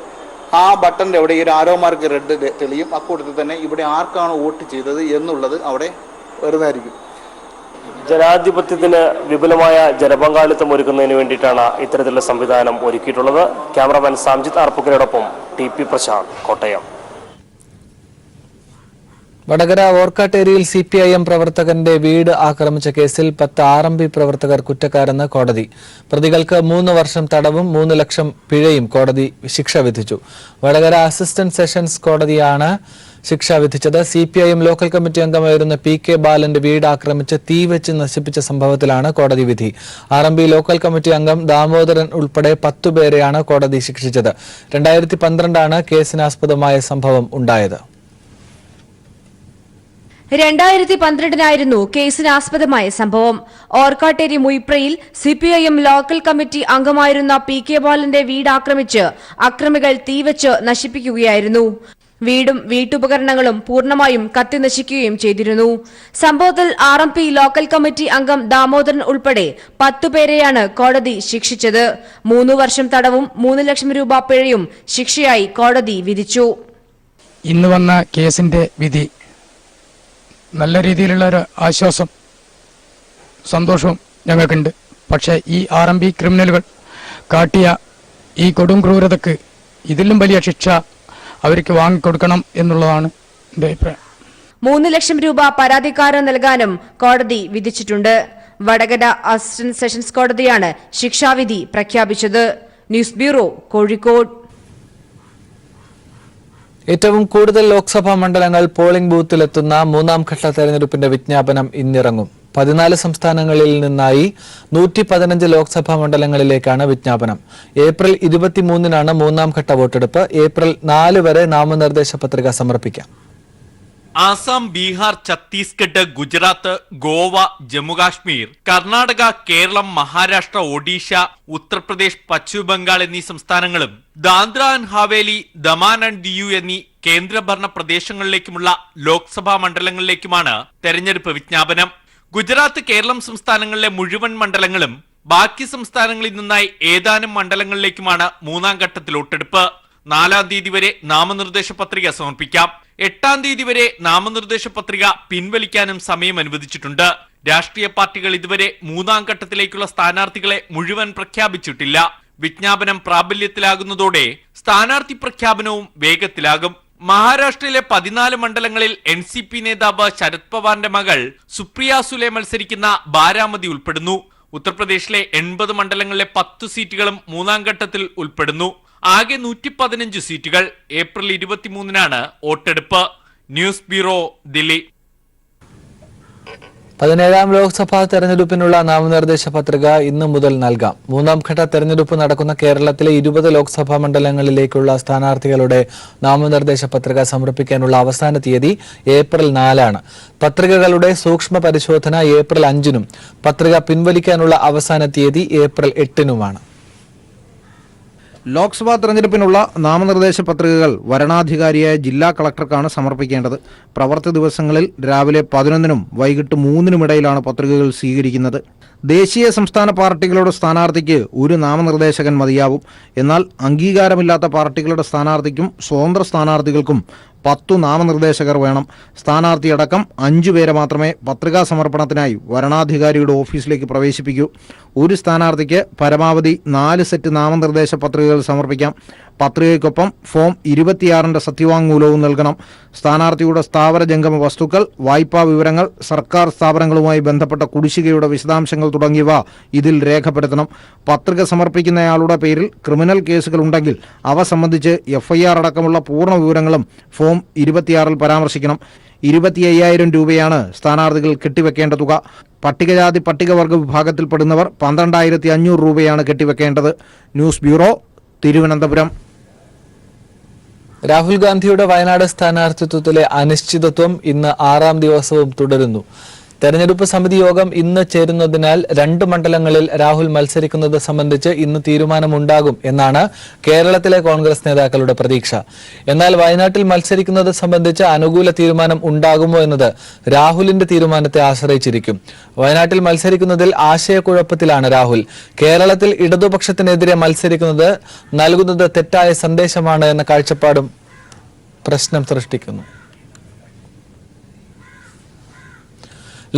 ആ ബട്ടൻ്റെ അവിടെ ഈ ഒരു ആരോ മാർക്ക് റെഡ് തെളിയും. അക്കൂട്ടത്തിൽ തന്നെ ഇവിടെ ആർക്കാണ് വോട്ട് ചെയ്തത് എന്നുള്ളത് അവിടെ വരുന്നതായിരിക്കും. ജനാധിപത്യത്തിന് വിപുലമായ ജനപങ്കാളിത്തം ഒരുക്കുന്നതിന് വേണ്ടിയിട്ടാണ് ഇത്തരത്തിലുള്ള സംവിധാനം ഒരുക്കിയിട്ടുള്ളത്. ക്യാമറാമാൻ സാംജിത് ആർപ്പുക്കരോടൊപ്പം TP പ്രശാന്ത്, കോട്ടയം. വടകര ഓർക്കാട്ടേരിയിൽ CPIM പ്രവർത്തകന്റെ വീട് ആക്രമിച്ച കേസിൽ 10 RMP പ്രവർത്തകർ കുറ്റക്കാരെന്ന് കോടതി. പ്രതികൾക്ക് 3 വർഷം തടവും 3 ലക്ഷം പിഴയും കോടതി ശിക്ഷ വിധിച്ചു. വടകര അസിസ്റ്റന്റ് സെഷൻസ് കോടതിയാണ് ശിക്ഷ വിധിച്ചത്. CPIM ലോക്കൽ കമ്മിറ്റി അംഗമായിരുന്ന PK ബാലന്റെ വീട് ആക്രമിച്ച് തീവെച്ച് നശിപ്പിച്ച സംഭവത്തിലാണ് കോടതി വിധി. RMP ലോക്കൽ കമ്മിറ്റി അംഗം ദാമോദരൻ ഉൾപ്പെടെ 10 പേരെയാണ് കോടതി ശിക്ഷിച്ചത്. 2012 കേസിനാസ്പദമായ സംഭവം ഉണ്ടായത്. 2012 കേസിനാസ്പദമായ സംഭവം. ഓർക്കാട്ടേരി മുയിപ്രയിൽ CPIM ലോക്കൽ കമ്മിറ്റി അംഗമായിരുന്ന PK ബാലന്റെ വീട് ആക്രമിച്ച് അക്രമികൾ തീവച്ച് നശിപ്പിക്കുകയായിരുന്നു. വീടും വീട്ടുപകരണങ്ങളും പൂർണ്ണമായും കത്തിനശിക്കുകയും ചെയ്തിരുന്നു. സംഭവത്തിൽ RMP ലോക്കൽ കമ്മിറ്റി അംഗം ദാമോദരൻ ഉൾപ്പെടെ 10 പേരെയാണ് കോടതി ശിക്ഷിച്ചത്. 3 വർഷം തടവും 3 ലക്ഷം രൂപ പിഴയും ശിക്ഷയായി കോടതി വിധിച്ചു. ഇന്ന് വന്ന കേസിന്റെ വിധി നല്ല രീതിയിലുള്ള ഒരു ആശ്വാസം, സന്തോഷവും ഞങ്ങൾക്കുണ്ട്. പക്ഷേ ഈ RMP ക്രിമിനലുകൾ കാട്ടിയ ഈ കൊടും ക്രൂരതയ്ക്ക് ഇതിലും വലിയ ശിക്ഷ അവർക്ക് വാങ്ങിക്കൊടുക്കണം എന്നുള്ളതാണ് എൻ്റെ അഭിപ്രായം. 3 ലക്ഷം രൂപ പരാതിക്കാരന് നൽകാനും കോടതി വിധിച്ചിട്ടുണ്ട്. വടകര അസിസ്റ്റന്റ് സെഷൻസ് കോടതിയാണ് ശിക്ഷാവിധി പ്രഖ്യാപിച്ചത്. News bureau, Kozhikode. ഏറ്റവും കൂടുതൽ ലോക്സഭാ മണ്ഡലങ്ങൾ പോളിംഗ് ബൂത്തിലെത്തുന്ന 3ാം ഘട്ട തെരഞ്ഞെടുപ്പിന്റെ വിജ്ഞാപനം ഇന്നിറങ്ങും. 14 സംസ്ഥാനങ്ങളിൽ നിന്നായി 115 ലോക്സഭാ മണ്ഡലങ്ങളിലേക്കാണ് വിജ്ഞാപനം. ഏപ്രിൽ 23-നാണ് 3ാം ഘട്ട വോട്ടെടുപ്പ്. ഏപ്രിൽ 4 വരെ നാമനിർദ്ദേശ പത്രിക സമർപ്പിക്കാം. ആസാം, ബീഹാർ, ഛത്തീസ്ഗഡ്, ഗുജറാത്ത്, ഗോവ, ജമ്മുകാശ്മീർ, കർണാടക, കേരളം, മഹാരാഷ്ട്ര, ഒഡീഷ, ഉത്തർപ്രദേശ്, പശ്ചിമബംഗാൾ എന്നീ സംസ്ഥാനങ്ങളും Dadra and Haveli, Daman and Diu എന്നീ കേന്ദ്രഭരണ പ്രദേശങ്ങളിലേക്കുമുള്ള ലോക്സഭാ മണ്ഡലങ്ങളിലേക്കുമാണ് തെരഞ്ഞെടുപ്പ് വിജ്ഞാപനം. ഗുജറാത്ത്, കേരളം സംസ്ഥാനങ്ങളിലെ മുഴുവൻ മണ്ഡലങ്ങളും ബാക്കി സംസ്ഥാനങ്ങളിൽ നിന്നായി ഏതാനും മണ്ഡലങ്ങളിലേക്കുമാണ് 3ാം ഘട്ടത്തിൽ വോട്ടെടുപ്പ്. 4-ാം തീയതി വരെ നാമനിർദ്ദേശ പത്രിക സമർപ്പിക്കാം. 8-ാം തീയതി വരെ നാമനിർദ്ദേശ പത്രിക പിൻവലിക്കാനും സമയം അനുവദിച്ചിട്ടുണ്ട്. രാഷ്ട്രീയ പാർട്ടികൾ ഇതുവരെ 3ാം ഘട്ടത്തിലേക്കുള്ള സ്ഥാനാർത്ഥികളെ മുഴുവൻ പ്രഖ്യാപിച്ചിട്ടില്ല. വിജ്ഞാപനം പ്രാബല്യത്തിലാകുന്നതോടെ സ്ഥാനാർത്ഥി പ്രഖ്യാപനവും വേഗത്തിലാകും. മഹാരാഷ്ട്രയിലെ 14 മണ്ഡലങ്ങളിൽ NCP നേതാവ് ശരത് പവാറിന്റെ മകൾ സുപ്രിയ സുലെ മത്സരിക്കുന്ന ബാരാമതി ഉൾപ്പെടുന്നു. ഉത്തർപ്രദേശിലെ 80 മണ്ഡലങ്ങളിലെ 10 സീറ്റുകളും 3ാം ഘട്ടത്തിൽ ഉൾപ്പെടുന്നു. ആകെ 115 സീറ്റുകൾ. ഏപ്രിൽ 23-നാണ് വോട്ടെടുപ്പ്. News bureau, Delhi. 17ാം ലോക്സഭാ തെരഞ്ഞെടുപ്പിനുള്ള നാമനിർദ്ദേശ പത്രിക ഇന്ന് മുതൽ നൽകാം. മൂന്നാം ഘട്ട തെരഞ്ഞെടുപ്പ് നടക്കുന്ന കേരളത്തിലെ 20 ലോക്സഭാ മണ്ഡലങ്ങളിലേക്കുള്ള സ്ഥാനാർത്ഥികളുടെ നാമനിർദ്ദേശ പത്രിക സമർപ്പിക്കാനുള്ള അവസാന തീയതി ഏപ്രിൽ 4 പത്രികകളുടെ സൂക്ഷ്മ പരിശോധന ഏപ്രിൽ 5 പത്രിക പിൻവലിക്കാനുള്ള അവസാന തീയതി ഏപ്രിൽ 8 ലോക്സഭാ തെരഞ്ഞെടുപ്പിനുള്ള നാമനിർദ്ദേശ പത്രികകൾ വരണാധികാരിയായ ജില്ലാ കളക്ടർക്കാണ് സമർപ്പിക്കേണ്ടത്. പ്രവൃത്തി ദിവസങ്ങളിൽ രാവിലെ 11 വൈകിട്ട് 3 ഇടയിലാണ് പത്രികകൾ സ്വീകരിക്കുന്നത്. ദേശീയ സംസ്ഥാന പാർട്ടികളുടെ സ്ഥാനാർത്ഥിക്ക് ഒരു നാമനിർദ്ദേശകൻ മതിയാവും. എന്നാൽ അംഗീകാരമില്ലാത്ത പാർട്ടികളുടെ സ്ഥാനാർത്ഥിക്കും സ്വതന്ത്ര സ്ഥാനാർത്ഥികൾക്കും 10 നാമനിർദ്ദേശകർ വേണം. സ്ഥാനാർത്ഥിയടക്കം 5 പേരെ മാത്രമേ പത്രികാ സമർപ്പണത്തിനായി വരണാധികാരിയുടെ ഓഫീസിലേക്ക് പ്രവേശിപ്പിക്കൂ. ഒരു സ്ഥാനാർത്ഥിക്ക് പരമാവധി 4 സെറ്റ് നാമനിർദ്ദേശ പത്രികകൾ സമർപ്പിക്കാം. പത്രികയ്ക്കൊപ്പം ഫോം 26 സത്യവാങ്മൂലവും നൽകണം. സ്ഥാനാർത്ഥിയുടെ സ്ഥാവര ജംഗമ വസ്തുക്കൾ, വായ്പാ വിവരങ്ങൾ, സർക്കാർ സ്ഥാപനങ്ങളുമായി ബന്ധപ്പെട്ട കുടിശ്ശികയുടെ വിശദാംശങ്ങൾ തുടങ്ങിയവ ഇതിൽ രേഖപ്പെടുത്തണം. പത്രിക സമർപ്പിക്കുന്നയാളുടെ പേരിൽ ക്രിമിനൽ കേസുകൾ ഉണ്ടെങ്കിൽ അവ സംബന്ധിച്ച് FIR അടക്കമുള്ള പൂർണ്ണ വിവരങ്ങളും ഫോം 26 പരാമർശിക്കണം. 25,000 രൂപയാണ് സ്ഥാനാർത്ഥികൾ കെട്ടിവെക്കേണ്ട തുക. പട്ടികജാതി പട്ടികവർഗ വിഭാഗത്തിൽപ്പെടുന്നവർ 12,500 രൂപയാണ് കെട്ടിവെക്കേണ്ടത്. News bureau, Thiruvananthapuram. രാഹുൽ ഗാന്ധിയുടെ വയനാട് സ്ഥാനാർത്ഥിത്വത്തിലെ അനിശ്ചിതത്വം ഇന്ന് 6ാം ദിവസവും തുടരുന്നു. തെരഞ്ഞെടുപ്പ് സമിതി യോഗം ഇന്ന് ചേരുന്നതിനാൽ 2 മണ്ഡലങ്ങളിൽ രാഹുൽ മത്സരിക്കുന്നത് സംബന്ധിച്ച് ഇന്ന് തീരുമാനമുണ്ടാകും എന്നാണ് കേരളത്തിലെ കോൺഗ്രസ് നേതാക്കളുടെ പ്രതീക്ഷ. എന്നാൽ വയനാട്ടിൽ മത്സരിക്കുന്നത് സംബന്ധിച്ച് അനുകൂല തീരുമാനം ഉണ്ടാകുമോ എന്നത് രാഹുലിന്റെ തീരുമാനത്തെ ആശ്രയിച്ചിരിക്കും. വയനാട്ടിൽ മത്സരിക്കുന്നതിൽ ആശയക്കുഴപ്പത്തിലാണ് രാഹുൽ. കേരളത്തിൽ ഇടതുപക്ഷത്തിനെതിരെ മത്സരിക്കുന്നത് നൽകുന്നത് തെറ്റായ സന്ദേശമാണ് എന്ന കാഴ്ചപ്പാടും പ്രശ്നം സൃഷ്ടിക്കുന്നു.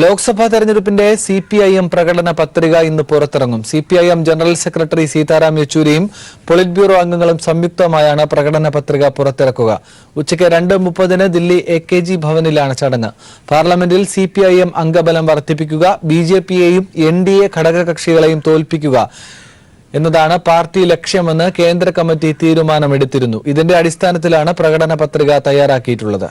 ലോക്സഭാ തെരഞ്ഞെടുപ്പിന്റെ CPIM പ്രകടന പത്രിക ഇന്ന് പുറത്തിറങ്ങും. CPIM ജനറൽ സെക്രട്ടറി സീതാറാം യെച്ചൂരിയും പൊളിറ്റ് ബ്യൂറോ അംഗങ്ങളും സംയുക്തമായാണ് പ്രകടന പത്രിക പുറത്തിറക്കുക. ഉച്ചയ്ക്ക് 2:30 ദില്ലി AKG ഭവനിലാണ് ചടങ്ങ്. പാർലമെന്റിൽ CPIM അംഗബലം വർദ്ധിപ്പിക്കുക, BJPയെയും NDA ഘടകകക്ഷികളെയും തോൽപ്പിക്കുക എന്നതാണ് പാർട്ടി ലക്ഷ്യമെന്ന് കേന്ദ്ര കമ്മിറ്റി തീരുമാനമെടുത്തിരുന്നു. ഇതിന്റെ അടിസ്ഥാനത്തിലാണ് പ്രകടന പത്രിക തയ്യാറാക്കിയിട്ടുള്ളത്.